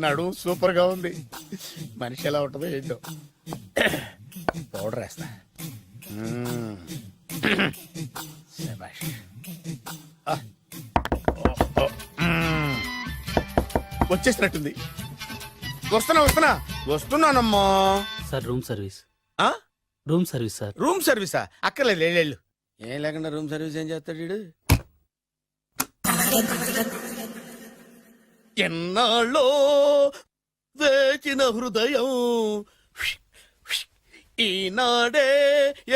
నడు సూపర్ గా ఉంది. మనిషి ఎలా ఉంటుందో ఏంటో. పౌడర్ వేస్తా. శభాష్. వచ్చేసినట్టుంది. వస్తున్నానమ్మా. Sir room service. Room service sir. Room సర్వీసా? అక్కర్లేదు, లేళ్ళు. ఏం లేకుండా రూమ్ సర్వీస్ ఏం చేస్తాడు వీడు? ఎన్నాళ్ళో వేచిన హృదయం ఈనాడే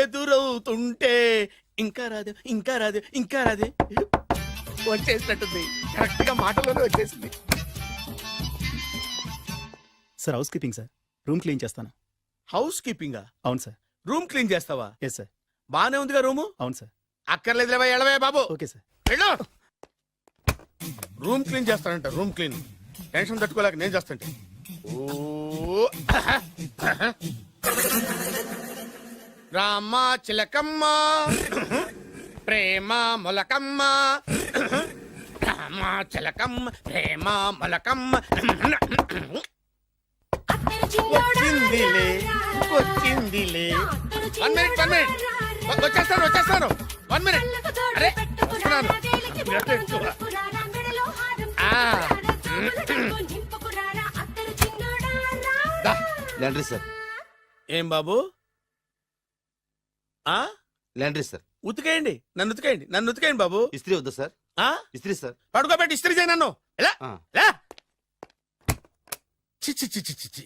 ఎదురవుతుంటే ఇంకా రాదు, ఇంకా రాదు, ఇంకా రాదు. వచ్చేసినట్టుంది. కరెక్ట్ గా మాటలోనే వచ్చేసింది. Sir house keeping sir. Room clean చేస్తాను. హౌస్ కీపింగా? అవును సార్. రూమ్ క్లీన్ చేస్తావా? Yes sir. బానే ఉందిగా రూము? అవును సార్. అక్కర్లేదు, ఎడవే బాబు. Okay sir. వెళ్ళు. రూమ్ క్లీన్ చేస్తానంట. Room clean. టెన్షన్ తట్టుకోలేక నేను చేస్తాంటే. రామ చిలకమ్మ ప్రేమ మొలకమ్మ, రామ చిలకమ్మ ప్రేమ మొలకమ్మ. వచ్చిందిలే, వచ్చిందిలే. 1 minute. వచ్చేస్తాను. 1 minute. అరే వస్తున్నాను. Laundry sir. ఏం బాబు ఆ లాండ్రీ సార్. ఉతికేయండి, నన్ను ఉతికేయండి, నన్ను ఉతికేయండి బాబు. ఇస్త్రీ వద్దా సార్? ఆ ఇస్త్రీ సార్. పడుకోబెట్టి ఇస్త్రీ చేయి నన్ను. ఎలా ఆ. ఎలా చిచ్చి చిచ్చి చిచ్చి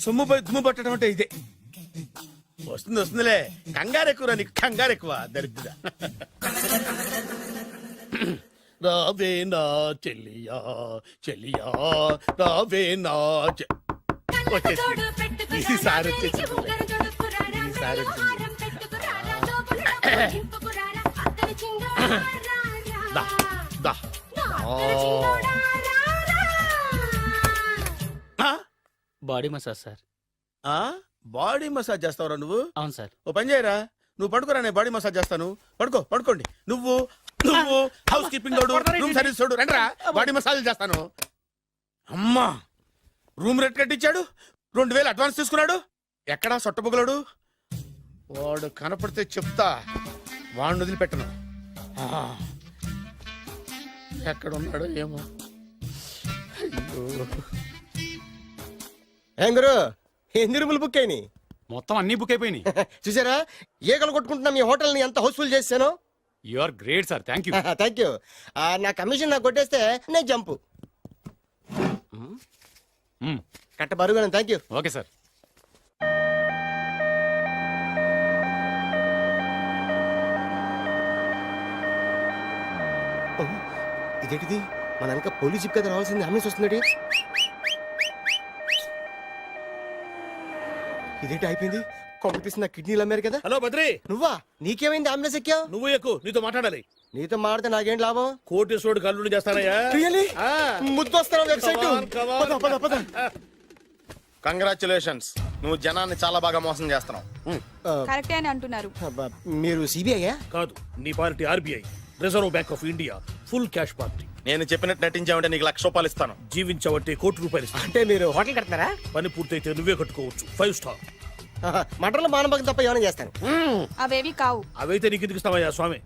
సొమ్ము పోయి దుమ్ము పట్టడం అంటే ఇదే. వస్తుంది వస్తుందిలే, కంగారు ఎక్కువ నీకు, కంగారు ఎక్కువ దరిద్ర. రావే నా చెల్లియా చెల్లియా రావే నా వచ్చేసి ఈసారి వచ్చేసి ఈసారి వచ్చింది. దా, దా. ఆ, బాడీ మసాజ్ సార్. ఆ, బాడీ మసాజ్ చేస్తావురా నువ్వు? అవును సార్. ఓ పని చేయరా, నువ్వు పడుకోరా, నేను బాడీ మసాజ్ చేస్తాను. పడుకో, పడుకోండి. నువ్వు నువ్వు హౌస్ కీపింగ్ తోడు, రూమ్ సర్వీస్ తోడు, రండిరా బాడీ మసాజ్ చేస్తాను. అమ్మా, రూమ్ రేట్ కట్టించాడు, 2000 అడ్వాన్స్ తీసుకున్నాడు. ఎక్కడా సొట్టబుగలాడు? వాడు కనపడితే చెప్తా, వాడిని వదిలిపెట్టను. ఆ, ఎక్కడున్నాడో ఏమో. అయ్యో. ఏం గురు, ఎన్ని రూములు బుక్ అయినాయి? మొత్తం అన్ని బుక్ అయిపోయినాయి. చూసారా, ఈగలు కొట్టుకుంటున్నా మీ హోటల్ ని ఎంత హౌస్ఫుల్ చేశాను. You are great sir, thank you. Thank you. నా కమిషన్ నాకు కొట్టేస్తే నేను జంపు కట్ట బరుగా. Thank you. Okay sir. ఇదేంటిది, మన వెనక పోలీస్ జిప్ కదా రావాల్సింది, ఆమె వస్తుంది. ఇదేంటి అయిపోయింది, కొంపతీసి నా కిడ్నీలు అమ్మారు కదా. హలో బద్రి, నువ్వా? నీకేమైంది, అంబులెన్స్ ఎక్కావు? నువ్వు ఎక్కువ, నీతో మాట్లాడాలి. నీతో మాడితే నాకేం లాభం? కోటేశ్వరుడు కల్లుడు చేస్తానయ్యా. ముద్దొస్తాను వెబ్సైట్. కంగ్రాచులేషన్స్, నువ్వు జనాన్ని చాలా బాగా మోసం చేస్తున్నావు. కరెక్టే అని అంటున్నారు. మీరు సిబిఐయా? కాదు, నీ party RBI, reserve bank of India, full cash party. నేను చెప్పినట్టు నటించావంటే నీకు ₹1,00,000 ఇస్తాను. జీవించవంటే ₹1,00,000 ఇస్తాను. అంటే మీరు హోటల్ కడతారా? పని పూర్తయితే నువ్వే కట్టుకోవచ్చు, 5 స్టార్. మటన్లో మానభంగం తప్ప ఏమైనా చేస్తాను. అవేవి కావు. అవైతే నీకు ఎందుకు ఇస్తావయ్యా స్వామి?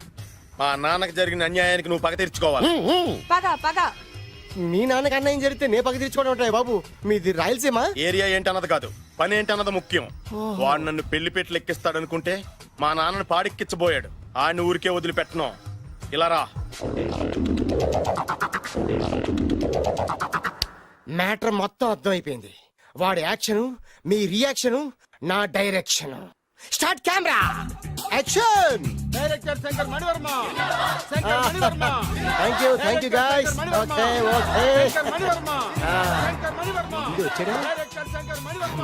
మా నాన్నకి జరిగిన అన్యాయానికి నువ్వు పగ తీర్చుకోవాలి. పగ పగ. మీ నాన్నకి అన్యాయం జరిగితే నే పగ తీర్చుకోవడం ఉంటాయి బాబు. మీది రాయలసీమ. ఏరియా ఏంటన్నది కాదు, పని ఏంటన్నది ముఖ్యం. వాడు నన్ను పెళ్లి పెట్లు ఎక్కిస్తాడనుకుంటే మా నాన్నని పాడెక్కించబోయాడు. ఆడిని ఊరికే వదిలిపెట్టను. ఇలా రా. మ్యాటర్ మొత్తం అర్థమైపోయింది. వాడి యాక్షన్, మీ రియాక్షన్, నా direction. Start camera, action. Director Shankar Mani Varma. Shankar Mani Varma. Thank you guys. Okay okay. Shankar Mani Varma. Shankar Mani Varma. ఇది వచ్చాడా? డైరెక్టర్ శంకర్ మణివర్మ.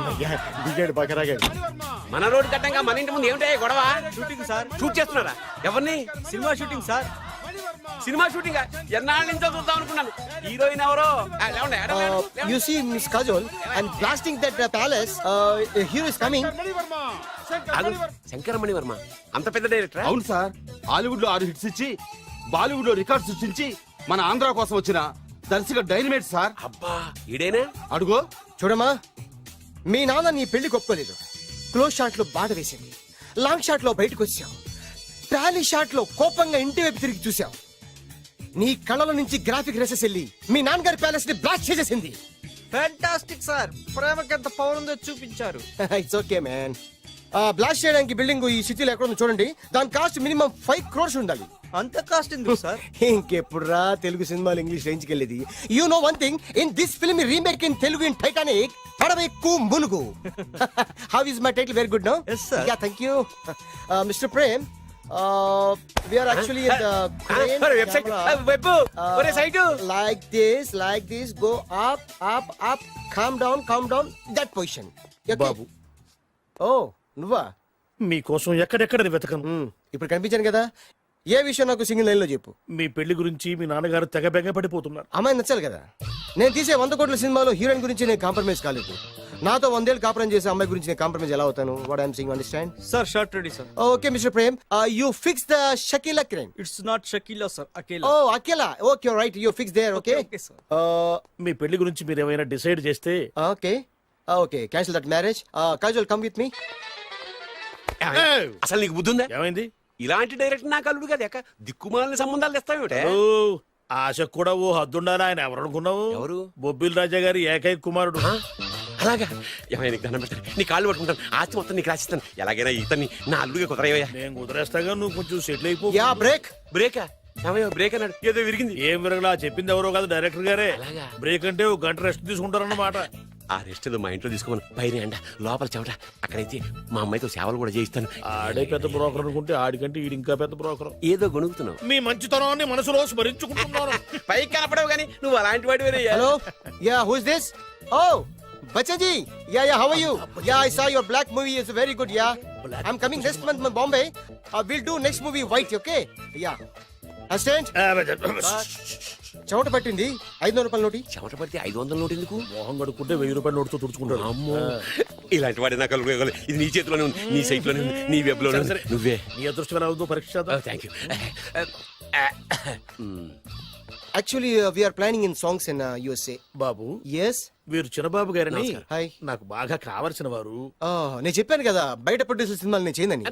దిగాడు బకరాగాడు. మన రోడ్డు కట్టంగా మన ఇంటి ముందు ఏమిటాయి గొడవ? Shooting sir. షూట్ చేస్తున్నారా? ఎవరిని? Cinema shooting sir. Cinema shooting ఎన్నాళ్ళ నుంచో చూద్దాం అనుకున్నాను. హీరోయిన్ ఎవరో? You see, Miss Kajol, I'm blasting that palace. Hero is coming. Shankaramani Varma అంత పెద్ద డైరెక్టర్? అవును సార్. హాలీవుడ్ లో 6 హిట్స్ ఇచ్చి బాలీవుడ్ లో రికార్డ్ సృష్టించి మన ఆంధ్ర కోసం వచ్చిన దర్శక డైనమేట్ సార్. అబ్బా, ఈడేనా? అడుగో చూడమ్మా, మీ నాన్న నీ పెళ్లి ఒప్పుకోలేదు. క్లోజ్ షాట్ లో బాధ వేసింది, లాంగ్ షాట్ లో బయటకు వచ్చావు, ట్రాలీ షాట్ లో కోపంగా ఇంటి వైపు తిరిగి చూసావు. నీ కళ్ళలో నుంచి గ్రాఫిక్ రెసెస్ వెళ్ళి మీ నాన్నగారి ప్యాలెస్ ని బ్లాస్ట్ చేసేసింది. ఫ్యాంటాస్టిక్ సార్, ప్రేమకి ఎంత పవర్ ఉందో చూపించారు. It's okay man. బ్లాస్ట్ చేయడానికి బిల్డింగ్ ఈ సిటీలో ఎక్కడ ఉందో చూడండి. దాని కాస్ట్ మినిమం 5 crores ఉండాలి. అంత కాస్ట్ ఎందుకు సార్? ఇంకెప్పుడు రా తెలుగు సినిమాలు ఇంగ్లీష్ రేంజ్ కి వెళ్ళేది. You know one thing, in this film remake in Telugu in Titanic, పడవెక్కు మునుగు. How is my title? Very good no. Yes, sir. Yeah, thank you. Mister Prem, we are actually in the crane website camera. Web ఒరే site like this, go up, up, up, calm down, that position. Okay? బాబు, ఓ నువ్వా? మీకోసం ఎక్కడెక్కడ వెతకను. ఇప్పుడు కనిపించాను కదా. ఏ విషయం నాకు single line లో చెప్పు. మీ పెళ్లి గురించి మీ నాన్నగారు తెగ బెంగ పడిపోతున్నారు. అమ్మాయి నచ్చాలి కదా. నేను తీసే 100 కోట్ల సినిమాలో హీరోయిన్ గురించి నేను కాంప్రమైజ్ కాలేదు. నాతో 100 ఏళ్ళు కాపురం చేసే అమ్మాయి గురించి నేను కాంప్రమైజ్ ఎలా అవుతాను? What I'm saying, understand? Sir shot ready sir. Okay mister Prem, you fix the Shakeela crane. It's not Shakeela sir, Akela. Oh Akela. Okay right, you fix there. Okay మీ పెళ్లి గురించి మీరు ఏమైనా డిసైడ్ చేస్తే. Okay okay, cancel that marriage. Kajal come with me. అసలు నీకు బుద్ధి ఉందా? ఏమైంది? ఇలాంటి డైరెక్టర్ నాకు అల్లుడు కదా, దిక్కుమాలని సంబంధాలు తెస్తావేమిటే? ఆశకు కూడా ఓ హద్దుండాలి. ఆయన ఎవరు అనుకున్నావు? ఎవరు? బొబ్బిల్ రాజా గారి ఏకైక కుమారుడు. అలాగా ఏమైనా నీకు దండం పెడతాను, నీ కాళ్ళు పట్టుకుంటాను, ఆస్తి మొత్తం నీకు రాసిస్తాను. ఎలాగైనా ఇతన్ని నా అల్లుడిగా కుదరయ్యా. నేను కుదిరేస్తాగా, నువ్వు కొంచెం సెటిల్ అయిపో. Yeah break. బ్రేకా? ఏమయ్యో బ్రేక్ అన్నాడు, ఏదో విరిగింది. ఏం విరగలా, చెప్పింది ఎవరో కాదు, డైరెక్టర్ గారే. అలాగా? బ్రేక్ అంటే ఒక గంట రెస్ట్ తీసుకుంటారన్నమాట. ఆ రెస్ట్ ఏదో మా ఇంట్లో తీసుకోమని, పైన అంట లోపల చెమట. అక్కడైతే మా అమ్మాయితో సేవలు కూడా చేయిస్తాను. ఆడే పెద్ద బ్రోకర్ అనుకుంటే ఆడికంటే ఈడు ఇంకా పెద్ద బ్రోకర్. ఏదో గొణుగుతున్నావు. మీ మంచితనాన్ని మనసులో స్మరించుకుంటున్నాను. పైకి కనపడవు కానీ నువ్వు అలాంటి వాడి. Hello, ya who is this? ఓ బచ్చా జీ, ya ya, how are you? Ya, I saw your black movie is very good. Ya, I am coming next month to Bombay. Will do next movie white. Okay, ya. Assistant, చెమట పట్టింది, 500 రూపాయల నోటి. చెమట పడితే 500 note ఎందుకు? మోహం కడుక్కుంటే 1000 రూపాయల నోటుతో తుడుచుకుంటాడు. అమ్మో, ఇలాంటి వాడి నాకు ఇది నీ చేతిలోనే ఉంది, నీ సైట్ లోనే ఉంది, నీ వెబ్ లోనే ఉంది. నువ్వే. నీ అదృష్టం ఎలా ఉందో పరీక్ష చేద్దాం. Thank you. Actually we are planning in songs in USA. Babu, yes, వీరు చిన్నబాబు గారని హాయ్. నాకు బాగా కావలసిన వారు. నేను చెప్పాను కదా బయట ప్రొడ్యూసర్ సినిమాలు నేను చేయదని.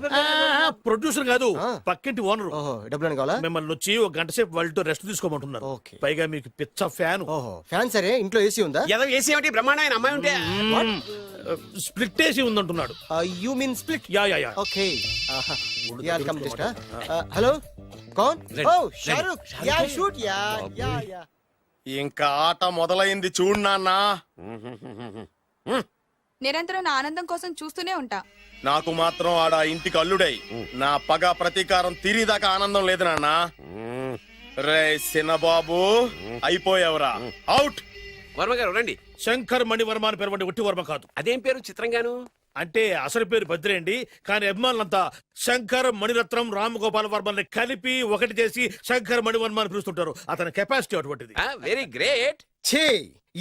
ప్రొడ్యూసర్ కాదు, పక్కింటి ఓనర్. డబ్బులు కావాలా? మిమ్మల్ని వచ్చి ఒక గంట సేపు వాళ్ళతో రెస్ట్ తీసుకోమంటున్నారు. పైగా మీకు పిచ్చ ఫ్యాన్. ఫ్యాన్ సరే, ఇంట్లో ఏసీ ఉందా? ఏదో ఏసీ ఏమిటి, బ్రహ్మాండమైన అమ్మాయి ఉంటే. స్ప్లిట్ ఏసీ ఉందంటున్నాడు. You mean split? Yeah yeah yeah. Okay, yeah come just. Hello, కౌన్? Oh Shahrukh. Yeah shoot. Yeah yeah yeah. ఇంకా ఆట మొదలైంది చూడు నాన్న. నిరంతరం నా ఆనందం కోసం చూస్తూనే ఉంటా. నాకు మాత్రం ఆడ ఇంటికి అల్లుడై నా పగ ప్రతీకారం తీరిదాకా ఆనందం లేదు నాన్న. రే సినబాబు, అయిపోయావురా, అవుట్. వర్మ గారు రండి. శంకర్ మణివర్మ అని పేరు, ఒట్టి వర్మ కాదు. అదేం పేరు చిత్రంగాను? అంటే అసలు పేరు బద్రి అండి, కానీ అభిమానులంతా శంకర్ మణిరత్నం రామగోపాల్ వర్మని కలిపి ఒకటి చేసి శంకర్ మణివర్మ అని పిలుస్తుంటారు. అతని కెపాసిటీ అటువంటిది. Very great. ఛీ,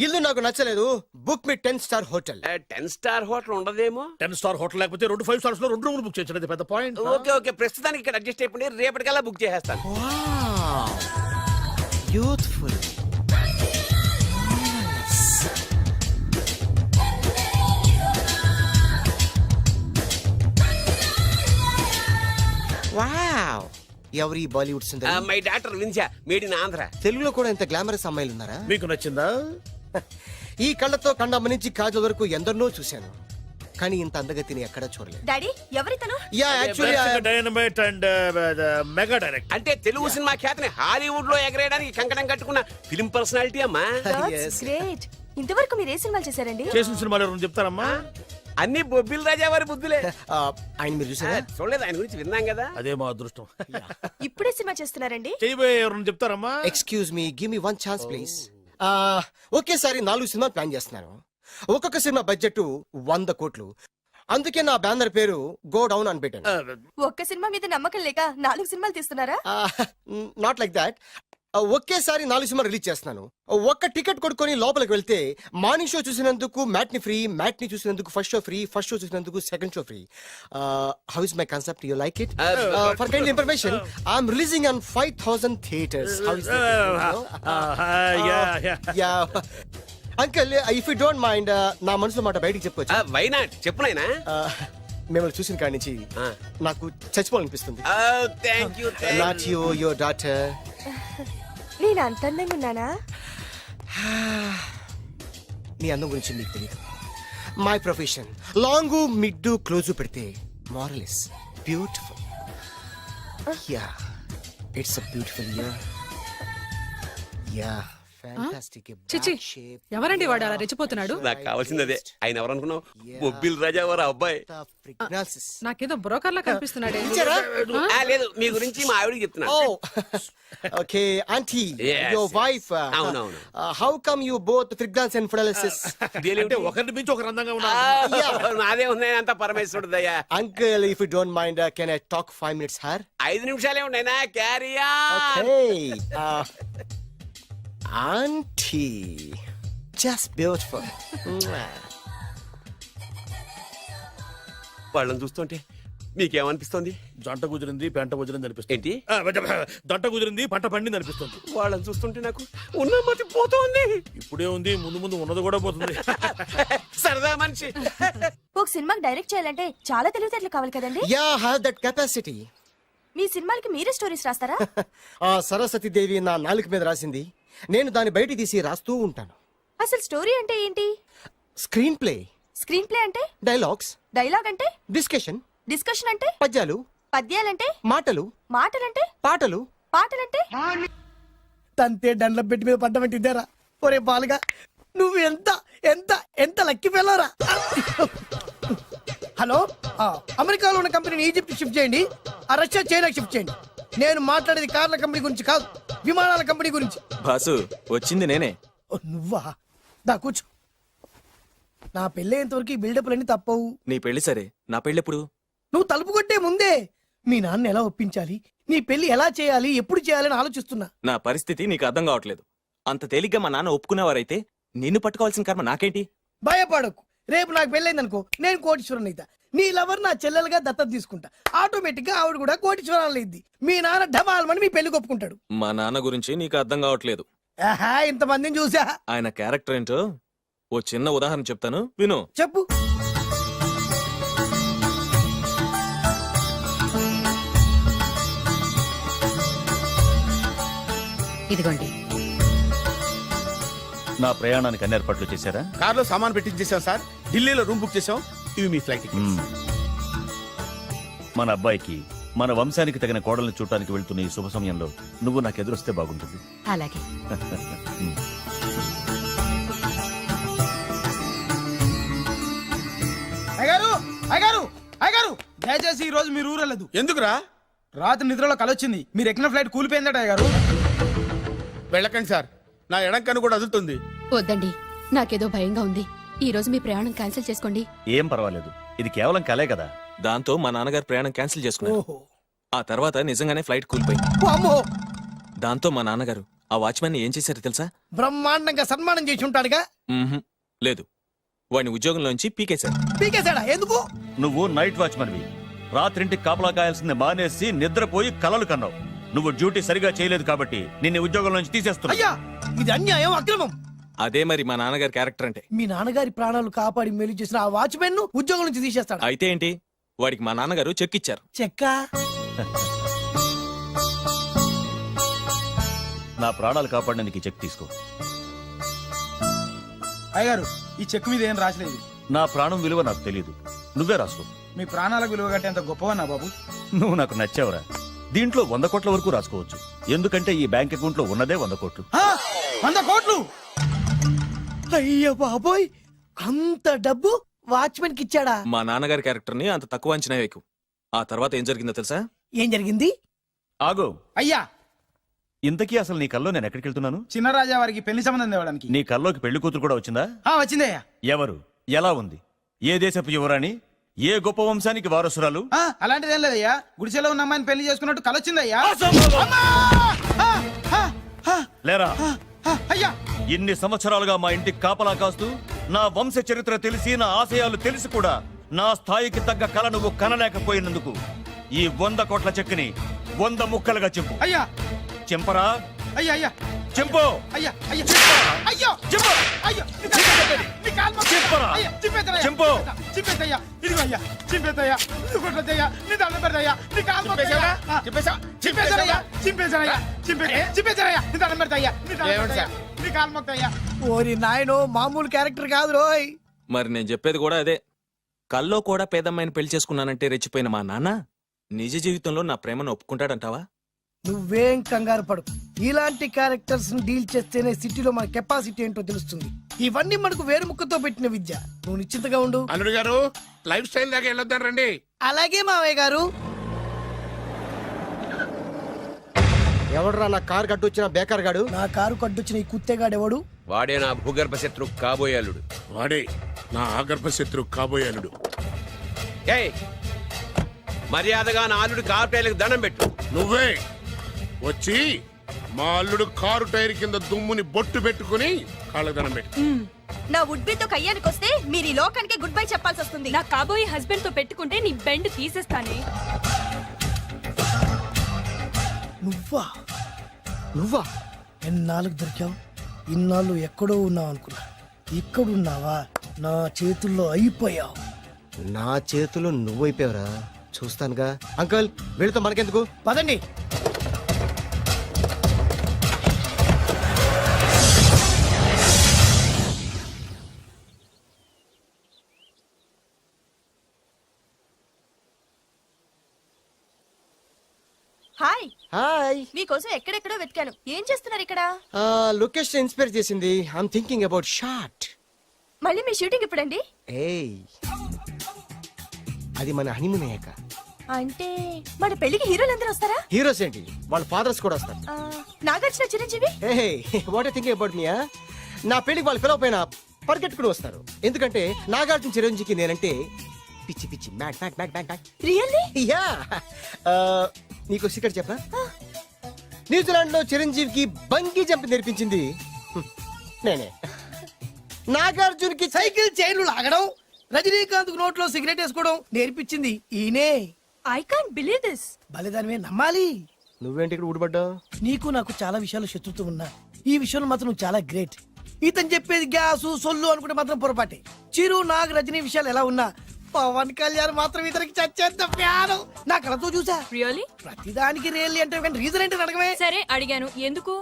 ఇల్లు నాకు నచ్చలేదు. బుక్ మీ 10 స్టార్ హోటల్. 10 స్టార్ హోటల్ ఉండదేమో. 10 స్టార్ హోటల్ లేకపోతే 2 5 స్టార్స్ లో 2 రూములు బుక్ చేయొచ్చు. పెద్ద పాయింట్. ఓకే ఓకే, ప్రస్తుతానికి ఇక్కడ అడ్జస్ట్ అయిపోయి రేపటికల్లా బుక్ చేసేస్తాను. బ్యూటిఫుల్. వావ్, ఎవరి బాలీవుడ్ సుందరి? మై డాక్టర్ విన్సా, మేడ్ ఇన్ ఆంధ్ర. తెలుగులో కూడా ఇంత గ్లామరస్ అమ్మాయిలు ఉన్నారా? మీకు నచ్చిందా? ఈ కళ్ళతో కండమ్మ నుంచి కాజల్ వరకు ఎందరినో చూశాను, కానీ ఇంత అందగతిని ఎక్కడా చూడలేదు. డాడీ, ఎవరితను? Yeah, actually dynamite and mega direct. అంటే తెలుగు సినిమా ఖ్యాతిని హాలీవుడ్ లో ఎగరేయడానికి కంకణం కట్టుకున్న ఫిల్మ్ పర్సనాలిటీ అమ్మా. గ్రేట్. ఇంతవరకు మీరు ఏ సినిమాలు చేశారండి? చేసిన సినిమాలు ఎవరు చెప్తారమ్మా? అన్ని బొబ్బిల్ రాజా వారి బుద్ధులే. ఆయన మీరు చూసారా? చూడలేదు, ఆయన గురించి విన్నాం కదా. అదే మా అదృష్టం. ఇప్పుడే సినిమా చేస్తున్నారండి? చేయబోయే ఎవరు చెప్తారమ్మా? Excuse me, give me 1 chance please. ఒకేసారి 4 సినిమాలు ప్లాన్ చేస్తున్నాను. ఒక్కొక్క సినిమా బడ్జెట్ 100 కోట్లు. అందుకే నా బ్యానర్ పేరు గో డౌన్ అని పెట్టాను. ఒక్క సినిమా మీద నమ్మకం లేక 4 సినిమాలు తీస్తున్నారా? Not like that. ఒకేసారి 4 సినిమా రిలీజ్ చేస్తున్నాను. ఒక్క టికెట్ కొనుక్కొని లోపలికి వెళ్తే మార్నింగ్ షో చూసినందుకు మ్యాట్ని ఫ్రీ, మ్యాట్ని చూసినందుకు first show free, first show చూసినందుకు second show free. How is my concept? You like it? For kind information, I'm releasing on 5000 theatres. How is yeah uncle, if you don't mind, నా మనసులో మాట బయటికి చెప్పొచ్చు? Why not, చెప్పు నాయనా. మిమ్మల్ని చూసిన కాడి నుంచి నాకు చచ్చిపోవాలనిపిస్తుంది. Thank you. Not you, your daughter. నేను అంత అందంగా ఉన్నానా? నీ అందం గురించి నీకు తెలియదు. My profession long mid close పెడితే moral is beautiful. Yeah, it's a beautiful year. Yeah, fantastic. చిచి, ఎవరండి వాడు అలా రెచ్చిపోతున్నాడు? నాకు కావాల్సింది అదే. ఆయన ఎవరు అనుకున్నావు? బొబ్బిల్ రాజా వారి అబ్బాయి. నాకేదో బ్రోకర్ లా కనిపిస్తున్నాడే. లేదు, మీ గురించి మా ఆవిడకి చెప్తున్నా. Okay aunty, Yes, your wife. అవునవును. How come you both fragrance and fidelities? అంటే ఒకరిని మించి ఒకరు అందంగా ఉన్నారు. నాదే ఉంది, అంత పరమేశ్వరుడు దయ్యా. Uncle, if you don't mind, can I talk 5 minutes her? 5 నిమిషాలే ఉన్నాయినా, carry on. Okay aunty, just beautiful. వాళ్ళని చూస్తుంటే మీకేమనిపిస్తుంది? జంట కుదిరింది, పెంట కుదిరింది అనిపిస్తుంది. ఏంటి? దంట కుదిరింది, పంట పండింది అనిపిస్తుంది. వాళ్ళని చూస్తుంటే నాకు ఉన్న మతి పోతుంది. ఇప్పుడే ఉంది, ముందు ముందు ఉన్నది కూడా పోతుంది. సరదా మనిషి. ఒక సినిమాకి డైరెక్ట్ చేయాలంటే చాలా తెలివితేటలు కావాలి కదండి? Yeah, have that capacity. మీ సినిమాలకి మీరే స్టోరీస్ రాస్తారా? ఆ సరస్వతి దేవి నా నాలుక మీద రాసింది, నేను దాన్ని బయట తీసి రాస్తూ ఉంటాను. అసలు స్టోరీ అంటే ఏంటి? Screen play. స్క్రీన్ ప్లే అంటే? డైలాగ్స్. డైలాగ్ అంటే? డిస్కషన్. డిస్కషన్ అంటే? పద్యాలు. పద్యాలంటే? మాటలు. మాటలంటే? పాటలు. పాటలంటే? తంతే దండ్ల పెట్టి మీద పడ్డమంటే ఇద్దరా? ఒరే బాలుగా, నువ్వు ఎంత ఎంత ఎంత లక్కీ ఫెలోరా. హలో, అమెరికాలో ఉన్న కంపెనీని ఈజిప్ట్ షిఫ్ట్ చేయండి, ఆ రష్యా చైనాకి షిఫ్ట్ చేయండి. నేను మాట్లాడేది కార్ల కంపెనీ గురించి కాదు, విమానాల కంపెనీ గురించి. బాసు వచ్చింది నేనే. ఓ, నువ్వా? దా కూర్చో. నా పెళ్ళేంతవరకు ఈ బిల్డప్లన్నీ తప్పవు. నీ పెళ్లి సరే, నా పెళ్ళెప్పుడు? నువ్వు తలుపు కొట్టే ముందే మీ నాన్న ఎలా ఒప్పించాలి, నీ పెళ్లి ఎలా చేయాలి, ఎప్పుడు చేయాలని ఆలోచిస్తున్నా. నా పరిస్థితి నీకు అర్థం కావట్లేదు. అంత తేలిగ్గా మా నాన్న ఒప్పుకునేవారైతే నిన్ను పట్టుకోవాల్సిన కర్మ నాకేంటి? భయపడకు, రేపు నాకు పెళ్ళైందనుకో, నేను కోటీశ్వరుని అయితా. నీ లవర్ నా చెల్లెలుగా దత్తత తీసుకుంటా. ఆటోమేటిక్ గా ఆవిడ కూడా కోటీశ్వరాలు అయింది. మీ నాన్న ఢమాల్మని మీ పెళ్లి ఒప్పుకుంటాడు. మా నాన్న గురించి నీకు అర్థం కావట్లేదు. ఆహా, ఇంతమందిని చూసా. ఆయన క్యారెక్టర్ ఏంటో ఓ చిన్న ఉదాహరణ చెప్తాను, విను. చెప్పు. ఇదిగోండి. నా ప్రయాణానికి అన్ని ఏర్పాట్లు చేశారా? కార్లో సామాన్ పెట్టించేసాం సార్, ఢిల్లీలో రూమ్ బుక్ చేసాం. ఇవి మీ ఫ్లైట్ టికెట్స్. మన అబ్బాయికి మన వంశానికి తగిన కోడల్ని చూడటానికి వెళ్తున్న ఈ శుభ సమయంలో నువ్వు నాకు ఎదురొస్తే బాగుంటుంది. అలాగే. అయ్యగారు అయ్యగారు అయ్యగారు, దయచేసి ఈ రోజు మీరు ఊరెళ్ళదు. ఎందుకురా? రాత్రి నిద్రలో కలొచ్చింది, మీరు ఎక్కిన ఫ్లైట్ కూలిపోయిందట అయ్యగారు. వెళ్ళకండి సార్, నా ఎడంకన్ను కూడా అదులుతుంది. వద్దండి, నాకేదో భయంగా ఉంది. ఈ రోజు మీ ప్రయాణం క్యాన్సిల్ చేసుకోండి. ఏం పర్వాలేదు, ఇది కేవలం కలే కదా. దాంతో మా నాన్నగారు ప్రయాణం క్యాన్సిల్ చేసుకున్నారు. ఆ తర్వాత నిజంగానే ఫ్లైట్ కూలిపోయింది. అమ్మో, దాంతో మా నాన్నగారు ఆ వాచ్మెన్ ఏం చేశారో తెలుసా? బ్రహ్మాండంగా సన్మానం చేసి ఉంటాడుగా. మ్మ్హ్. లేదు, వాడిని ఉద్యోగంలోంచి పీకేశారు. పీకేశాడా? ఎందుకు? నువ్వు నైట్ వాచ్మన్వి, రాత్రింటికి కాపలా కాయాల్సింది మానేసి నిద్రపోయి కలలు కన్నావు. నువ్వు డ్యూటీ సరిగా చేయలేదు కాబట్టి నిన్ను ఉద్యోగం నుంచి తీసేస్తున్నా. అయ్యా, ఇది అన్యాయం, అక్రమం. అదే మరి మా నాన్నగారి క్యారెక్టర్ అంటే. మీ నాన్నగారి ప్రాణాలు కాపాడి మేలు చేసిన ఆ వాచ్మెన్ ను ఉద్యోగం నుంచి తీసేస్తాడు. అయితే ఏంటి, వాడికి మా నాన్నగారు చెక్ ఇచ్చారు. చెక్కా? నా ప్రాణాలు కాపాడడానికి చెక్ తీసుకో. అయ్యగారు, ఈ చెక్ మీద ఏం రాసలేదు. నా ప్రాణం విలువ నాకు తెలియదు, నువ్వే రాసుకో. మీ ప్రాణాలకు విలువ కట్టే అంత గొప్పవన్నా బాబు. నువ్వు నాకు నచ్చావురా. దీంట్లో 100 కోట్ల వరకు రాసుకోవచ్చు, ఎందుకంటే ఈ బ్యాంక్ అకౌంట్ లో ఉన్నదే 100 కోట్లు. 100 కోట్లు? అయ్యో బాబోయ్, అంత డబ్బు వాచ్మెన్ కి ఇచ్చాడా? మా నాన్నగారి క్యారెక్టర్ ని అంత తక్కువ అంచనా వేయకు. ఆ తర్వాత ఏం జరిగిందో తెలుసా? ఏం జరిగింది? ఆగో అయ్యా, ఇంతకీ అసలు నీ కల్లో నేను ఎక్కడికి వెళ్తున్నాను? చిన్నరాజా వారికి పెళ్లి సంబంధం తేవడానికి. నీ కల్లోకి పెళ్లి కూతురు కూడా వచ్చిందా? వచ్చిందయ్యా. ఎవరు? ఎలా ఉంది? ఏ దేశపు యువరాణి? ఏ గొప్ప వంశానికి వారసురాలు? అలాంటిదేం లేదయ్యా, గుడిసెలో ఉన్న అమ్మాయిని పెళ్లి చేసుకున్నట్టు కలొచ్చిందయ్యా. లేరా? అయ్యా, ఇన్ని సంవత్సరాలుగా మా ఇంటికి కాపలా కాస్తూ నా వంశ చరిత్ర తెలిసి నా ఆశయాలు తెలిసి కూడా నా స్థాయికి తగ్గ కళ నువ్వు కనలేకపోయినందుకు ఈ 100 కోట్ల చెక్కుని 100 ముక్కలుగా చెప్పు. అయ్యా, చెంపరా? అయ్యా అయ్యా, చెంపు. అయ్యా అయ్యా, అయ్యో చెప్పు. అయ్యో, చెప్పరా? చెంపు. చింపేదయ్యా, ఇదిగో అయ్యా, చింపేదయ్యా, కొట్టదయ్యా, నీ దండం పెడదయ్యా, నీ కాలు చింపేశారయ్యా, చింపేశారయ్యా, చింపేశారయ్యా, నీ దండం పెడతాయ్యా, నీ కాలు మొక్తయ్యా. ఓరి నాయనో, మామూలు క్యారెక్టర్ కాదు రోయ్. మరి నేను చెప్పేది కూడా అదే. కల్లో కూడా పేదమ్మాయిని పెళ్లి చేసుకున్నానంటే రెచ్చిపోయిన మా నాన్న నిజ జీవితంలో నా ప్రేమను ఒప్పుకుంటాడంటావా? నువ్వేం కంగారు పడు, ఇలాంటి క్యారెక్టర్స్ డీల్ చేస్తేనే సిటీలో మన కెపాసిటీ ఏంటో తెలుస్తుంది. ఇవన్నీ మనకు వేరు ముక్కతో పెట్టిన విద్య. నువ్వు నిశ్చింతగా ఉండు. అల్లుడు గారు, లైఫ్ స్టైల్ దాకా వెళ్ళొద్దాం రండి. అలాగే మావయ్య గారు. ఎవడరా నా కారు కట్టొచ్చిన బేకార్ గాడు? నా కారు కట్టొచ్చిన ఈ కుత్తేగాడు ఎవడు? వాడే నా భూగర్భ శత్రు కాబోయే అల్లుడు. వాడే నా ఆగర్భ శత్రు కాబోయే అల్లుడు. ఏయ్, మర్యాదగా నా అల్లుడు కారు టైర్లకు దండం పెట్టు. నువ్వే వచ్చి మా అల్లుడు కారు టైర్ కింద దుమ్ముని బొట్టు పెట్టుకుని కాళ్ళకు దండం పెట్టు. నా వుడ్బితో కయ్యానికి వస్తే మీరు ఈ లోకానికి గుడ్ బై చెప్పాల్సి వస్తుంది. నా కాబోయే హస్బెండ్ తో పెట్టుకుంటే నీ బెండ్ తీసేస్తానే. నువ్వా? నువ్వా? ఎన్నాళ్ళకు దొరికావు? ఇన్నాళ్ళు ఎక్కడో ఉన్నావు అనుకున్నా, ఇక్కడున్నావా? నా చేతుల్లో అయిపోయావు. నా చేతిలో నువ్వైపోయావురా. చూస్తానుగా అంకుల్, వీళ్ళతో మనకెందుకు, పదండి. Hi hi. మీకోసం ఎక్కడెక్కడో వెతికాను. ఏం చేస్తున్నారు ఇక్కడ? లొకేషన్ ఇన్స్పైర్ చేసింది. I'm thinking about short. మళ్ళీ మీ షూటింగ్ ఎప్పుడండి? ఏయ్, అది మన హనీమూన్ అయ్యాక. అంటే మన పెళ్లికి హీరోలందరూ వస్తారా? హీరోస్ ఏంటి, వాళ్ళ ఫాదర్స్ కూడా వస్తారు. Nagarjuna, Chiranjeevi. What thinking about me? నా పెళ్లికి వాళ్ళు పిలవ పైన పరిగెట్టుకుని వస్తారు. ఎందుకంటే నాగార్జున చిరంజీవికి నేనంటే పిచ్చి పిచ్చి మ్యాట్ మ్యాట్ మ్యాట్ మ్యాట్ మ్యాట్. రియల్లీ? యా. నీకు సీక్రెట్ చెప్పనా? న్యూజిలాండ్ లో చిరంజీవికి బంగీ జంప్ నేర్పించింది నేనే. నాగార్జున్ కి సైకిల్ చైన్లు లాగడం, రజనీకాంత్ నోట్లో సిగరెట్ వేసుకోవడం నేర్పించింది ఈయనే. I can't believe this. బలిదానమే నమ్మాలి. నువ్వేంటి ఇక్కడ ఊడిపడ్డావు? నీకు నాకు చాలా విషయాలు శత్రుత్వం ఉన్నా ఈ విషయంలో మాత్రం నువ్వు చాలా గ్రేట్. ఇతను చెప్పేది గ్యాసు సొల్లు అనుకుంటే మాత్రం పొరపాటే. చిరు, నాగ్, రజనీ విషయాలు ఎలా ఉన్నా పవన్ కళ్యాణ్ మాత్రం ఇతనికి చచ్చేంత ప్యాను నా కళతో చూసా. రియల్లీ? ప్రతిదానికి రియల్లీ అంటే కానీ రీజన్ ఏంటి అడగమే. సరే అడిగాను, ఎందుకు?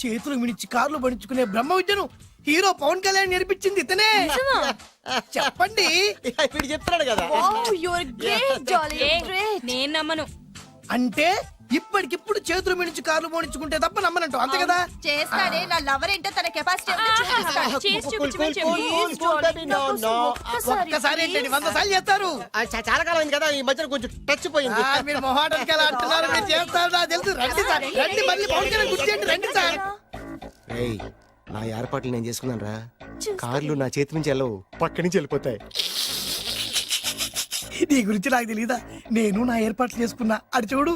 చేతులు మిడిచి కార్లు పడించుకునే బ్రహ్మ విద్యను హీరో పవన్ కళ్యాణ్ నేర్పించింది ఇతనే. చెప్పండి. ఇప్పుడు చెప్తున్నాడు కదా. నేను నమ్మను. అంటే ఇప్పటికిప్పుడు చేతులు మిడిచి కార్లు పోనించుకుంటే తప్ప నమ్మనంటావు, అంతే కదా? చేస్తాడే. నా లవర్ ఏంటో తన కెపాసిటీ ఒక్కసారి ఏంటండి 100 సార్లు చేస్తారు. చాలా కాలం అయింది కదా, ఈ మధ్యన కొంచెం టచ్ పోయింది. మీరు మొహాటానికి ఎలా అంటున్నారు? మీరు చేస్తారు, నాకు తెలుసు. రండి సార్, రండి. మళ్ళీ పవన్ కళ్యాణ్ గుర్తు చేయండి. రండి సార్. నా ఏర్పాట్లు నేను చేసుకున్నాను రా. కార్లు నా చేతి నుంచి వెళ్ళవు, పక్క నుంచి వెళ్ళిపోతాయి. నీ గురించి నాకు తెలీదా? నేను నా ఏర్పాట్లు చేసుకున్నా. అడి చూడు.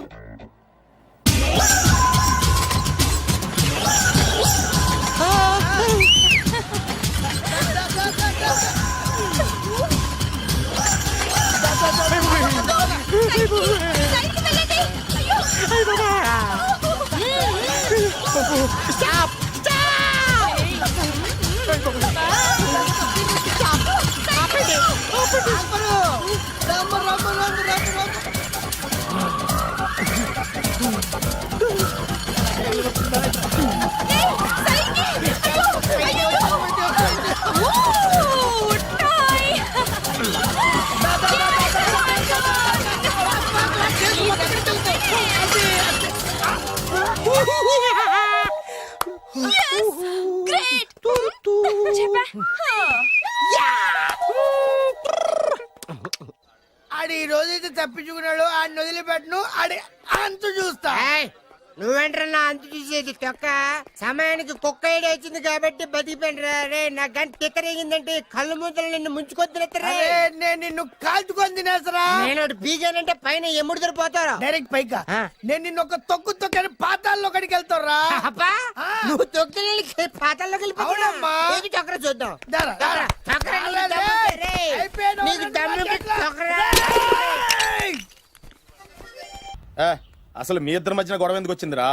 ఆడి ఈ రోజైతే తప్పించుకున్నాడు. ఆడిని వదిలిపెట్టను. ఆడి అంత చూస్తా. నువ్వేంట్రా అంత చూసేది తొక్క? సమయానికి కుక్క ఏడు వచ్చింది కాబట్టి బతికిపోయినరా రే. నా గంట తిక్కరేగిందంటే కళ్ళు ముద్దలు నిన్ను ముంచుకొద్దురా. నేను నిన్ను కాల్చుకొని తినేసరా. నేను బీగానంటే పైన ఎముడు దొరిపోతారా? డైరెక్ట్ పైగా నేను నిన్ను ఒక తొక్కు తొక్కని పాతాల్లో కడికి వెళ్తారా. నువ్వు తొక్కి పాతాల్లోకి వెళ్ళిపోతావమ్మా. చక్ర చూద్దాం. అసలు మీ ఇద్దరి మధ్యన గొడవ ఎందుకు వచ్చిందిరా?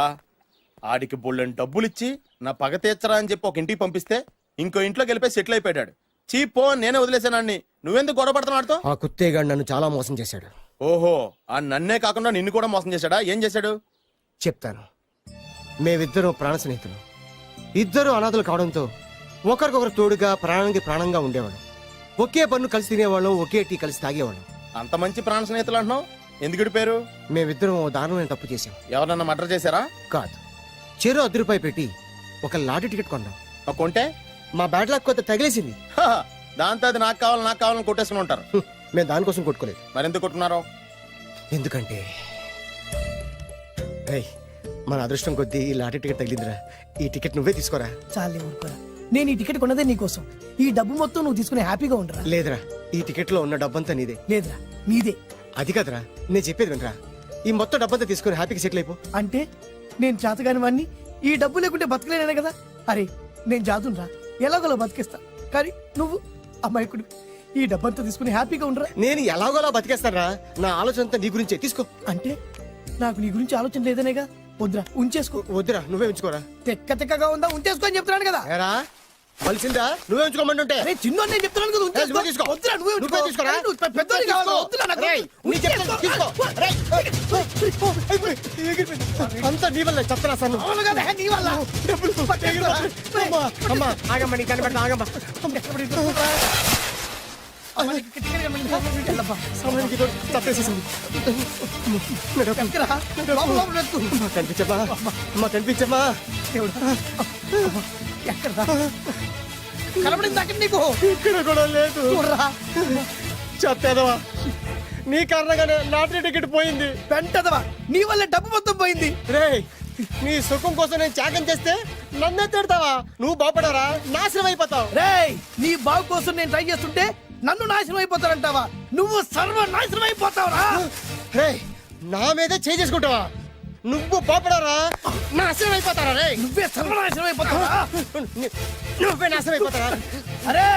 ఆడికి బొళ్ళని డబ్బులు ఇచ్చి నా పగ తీర్చరా అని చెప్పి ఒక ఇంటికి పంపిస్తే ఇంకో ఇంట్లోకి వెళ్ళిపోయి సెటిల్ అయిపోయాడు. చీపో నేనే వదిలేసానాన్ని. నువ్వెందుకు గొడవ పడుతున్నాడుతో? ఆ కుత్తేగాడు నన్ను చాలా మోసం చేశాడు. ఓహో, ఆ నన్నే కాకుండా నిన్ను కూడా మోసం చేశాడా? ఏం చేశాడు చెప్తాను. మేమిద్దరం ప్రాణ స్నేహితులు. ఇద్దరు అనాథలు కావడంతో ఒకరికొకరు తోడుగా ప్రాణానికి ప్రాణంగా ఉండేవాడు. ఒకే పన్ను కలిసి తినేవాళ్ళం, ఒకే టీ కలిసి తాగేవాళ్ళం. అంత మంచి ప్రాణ స్నేహితులు అంటున్నావు, ఎందుకు విడిపోయారు? మేమిద్దరం దారుణమైన తప్పు చేశాం. ఎవరన్నా మర్డర్ చేశారా? కాదు, చెరో ₹10 పెట్టి ఒక లాటరీ టికెట్ కొన్నాం. కొంటే మా బ్యాడ్ లక్ కొత్త తగిలేసింది. దాంతో అది నాకు కావాలని కొట్టేసుకుని ఉంటారు. మేము దానికోసం కొట్టుకోలేదు. మరెందుకు కొట్టుకున్నారో? ఎందుకంటే మన అదృష్టం కొద్దీ ఈ లాటరీ టికెట్ తగిలిందిరా. ఈ టికెట్ నువ్వే తీసుకోరా. చాలే ఊరుకోరా. నేను ఈ టికెట్ కొన్నదే నీకోసం. ఈ డబ్బు మొత్తం నువ్వు తీసుకుని హ్యాపీగా ఉండరా. లేదురా, ఈ టికెట్ లో ఉన్న డబ్బంతా నీదే. లేదురా, నీదే. అది కాదురా, నేను చెప్పేది వినరా. ఈ మొత్తం డబ్బంతా తీసుకుని హ్యాపీగా సెటిల్ అయిపో. అంటే నేను చేతగాని వాడిని, ఈ డబ్బు లేకుంటే బతకలేనే కదా. అరే నేను జాదునరా, ఎలాగోలా బతికేస్తా. కానీ నువ్వు అమాయకుడు. ఈ డబ్బంతా తీసుకుని హ్యాపీగా ఉండరా. నేను ఎలాగోలా బతికేస్తారా. నా ఆలోచన అంతా నీ గురించే. తీసుకో. అంటే నాకు నీ గురించి ఆలోచన లేదనేగా. వద్దురా, ఉంచేసుకో. వద్దురా, నువ్వే ఉంచుకోరా. తెక్కగా ఉందా, ఉంచేసుకో అని చెప్తున్నాను కదా. ఏరా, కలిసిందా నువ్వే ఉంచుకోమంటుంటే అరే చిన్న నేను చెప్తున్నాను కదా ఉంచేసుకో. నువ్వే తీసుకో. వద్దురా, నువ్వే నువ్వే ఉంచుకో. తీసుకోరా? అరే, నువ్వు పెద్దోడివి కావాలి. వద్దురా, నాకు రేయ్, వద్దు. నీ చెప్తాను, తీసుకో. రేయ్, అంతా నీ వల్ల చెప్తారా సార్ అవును కదా, నీ వల్ల. అమ్మా ఆగమ్మా నీ కనిపెడతా ఆగమ్మా సమయానికి ఇదో తప్పేసేసింది ఎక్కరా? లోపల లోపల వెతుకు. కనిపించమ్మా అమ్మా కనిపించమ్మా ఎక్కడా? కనబడింది అక్కడ నీకు. ఇక్కడ కూడా లేదు చూడరా. చెత్తేదవా నీ కారణంగానే లాటరీ టికెట్ పోయింది వెంటదవా నీ వల్ల డబ్బు మొత్తం పోయింది. రేయ్ నీ సుఖం కోసం నేను త్యాగం చేస్తే నన్నే తిడతావా నువ్వు బాగుపడరా నాశనం అయిపోతావు రేయ్ నీ బాగు కోసం నేను ట్రై చేస్తుంటే నన్ను నాశనం అయిపోతానంటావా? నువ్వు సర్వ నాశనం అయిపోతావురా. రేయ్ నా మీదే చేసుకుంటావా నువ్వు బాగుపడరా నాశనం అయిపోతారా రే నువ్వే సర్వనాశనం అయిపోతావా? నువ్వే నాశనం అయిపోతారా అరే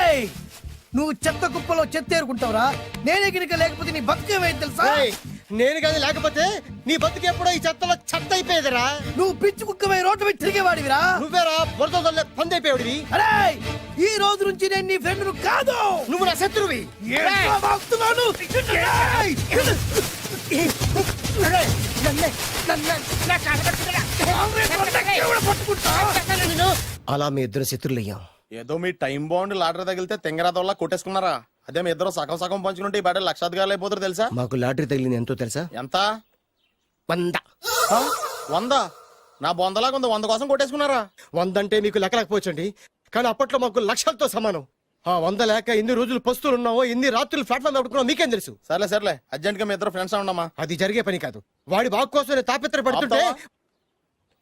నువ్వు చెత్త కుప్పలో చెత్త ఏరుకుంటావురా. నేనే గినక లేకపోతే నీ బతుకేమైంది తెలుసా? రేయ్, నేను కానీ లేకపోతే నీ బతుకు ఎప్పుడో ఈ చెత్తలో చెత్త అయిపోయేదిరా నువ్వు పిచ్చి కుక్కమై రోడ్డు మీద తిరిగేవాడివిరా. నువ్వేరా బురదొల్లే పంది అయిపోయాడివి అరే ఈ రోజు నుంచి నేను నీ ఫ్రెండ్ కాదు, నువ్వు నా శత్రువి ఏంట్రా వాగుతున్నావు? ఏయ్! అరే, అలా మీ ఇద్దరు శత్రులయ్యాం. ఏదో మీ టైం బాండ్ లాటరీ తగిలితే తెంగరాతోళ్ళ కొట్టేసుకున్నారా అదే మీ ఇద్దరు సగం సగం పంచుకుంటే ఈ బయట లక్షాధికారులు అయిపోతారు తెలుసా మాకు లాటరీ తగిలింది ఎంతో తెలుసా? ఎంత 100. 100 నా బొందలాగా ఉంది 100 కోసం కొట్టేసుకున్నారా 100 అంటే మీకు లెక్కలేకపోవచ్చండి కానీ అప్పట్లో మాకు లక్షలతో సమానం. ఆ 100 లేక ఎన్ని రోజులు పస్తులు ఉన్నావో ఎన్ని రాత్రులు ప్లాట్ఫామ్ పెట్టుకున్నావు మీకేం తెలుసు? సర్లే సర్లే అర్జెంట్ గా మీ ఇద్దరు ఫ్రెండ్స్ ఉండమ్మా అది జరిగే పని కాదు. వాడి బాగు కోసం నేను తాపిత్ర పడుతుంటే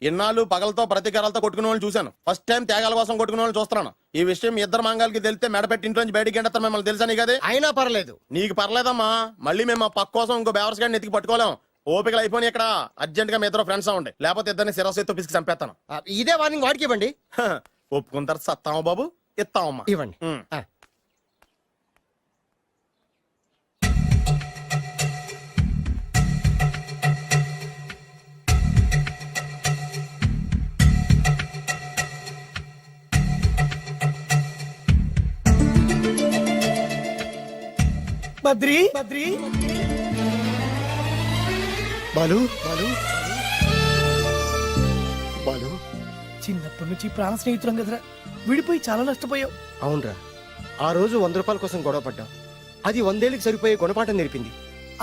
ఇన్నాళ్ళు పగలతో ప్రతీకారాలతో కొట్టుకునే వాళ్ళు చూశాను ఫస్ట్ టైం త్యాగాల కోసం కొట్టుకునే వాళ్ళు చూస్తున్నాను ఈ విషయం మీ ఇద్దరు మంగాలకి తెలిస్తే మెడపెట్టి ఇంట్లో నుంచి బయటికి ఎండతారు మిమ్మల్ని తెలుసా నీకు అదే అయినా పర్లేదు నీకు పర్లేదమ్మా మళ్ళీ మేము మా పక్క కోసం ఇంకో బేవర్స్ గాడిని ఎత్తికి పట్టుకోలేం ఓపికలు అయిపోయి ఇక్కడ అర్జెంట్ గా మీ ఇద్దరు ఫ్రెండ్స్ అవ్వండి లేకపోతే ఇద్దరిని శిరస్సు పిసికి చంపేస్తాను ఇదే వార్నింగ్ వాడికి ఇవ్వండి. ఒప్పుకుంటారు సత్తామా బాబు ఇస్తామమ్మా ఇవ్వండి. బద్రి బద్రి బాలు బాలు బాలు చిన్నప్పటి నుంచి ప్రాణ స్నేహితులం కదరా, విడిపోయి చాలా నష్టపోయావు. అవునరా ఆ రోజు 100 రూపాయల కోసం గొడవ పడ్డాం. అది 100 ఏళ్ళకి సరిపోయే గుణపాఠం నేర్పింది.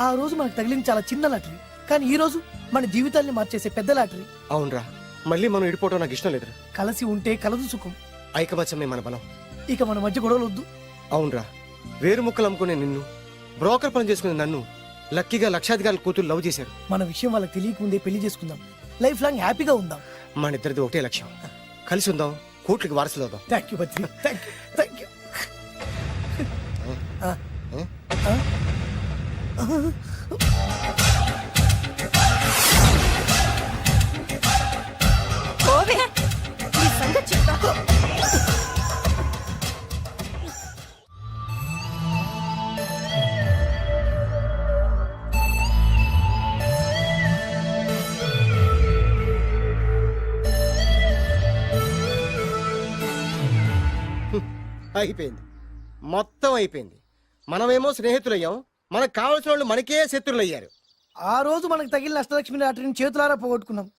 ఆ రోజు మనకు తగిలింది చాలా చిన్న లాటరీ, కానీ ఈ రోజు మన జీవితాన్ని మార్చేసే పెద్ద లాటరీ. అవునరా మళ్ళీ మనం ఇడిపోవటం నాకు ఇష్టం లేదురా. కలిసి ఉంటే కలదు సుఖం. ఐకమత్యమే మన బలం. ఇక మన మధ్య గొడవలు వద్దు. అవునరా వేరు ముక్కలు అమ్ముకునే నిన్ను బ్రోకర్ పని చేసుకునే నన్ను లక్కీగా లక్షాధికారుల కూతురు లవ్ చేశారు. మన విషయం వాళ్ళకి తెలియకముందే పెళ్లి చేసుకుందాం, లైఫ్ లాంగ్ హ్యాపీగా ఉందాం. మన ఇద్దరిది ఒకటే లక్ష్యం, కలిసి ఉందాం, కోట్లకి వారసులు అవుదాం. Thank you Badri, thank you thank you. అయిపోయింది, మొత్తం అయిపోయింది. మనమేమో స్నేహితులయ్యాం, మనకు కావాల్సిన వాళ్ళు మనకే శత్రులయ్యారు. ఆ రోజు మనకు తగిలిన అష్టలక్ష్మి లాటరీని చేతులారా పోగొట్టుకున్నాం.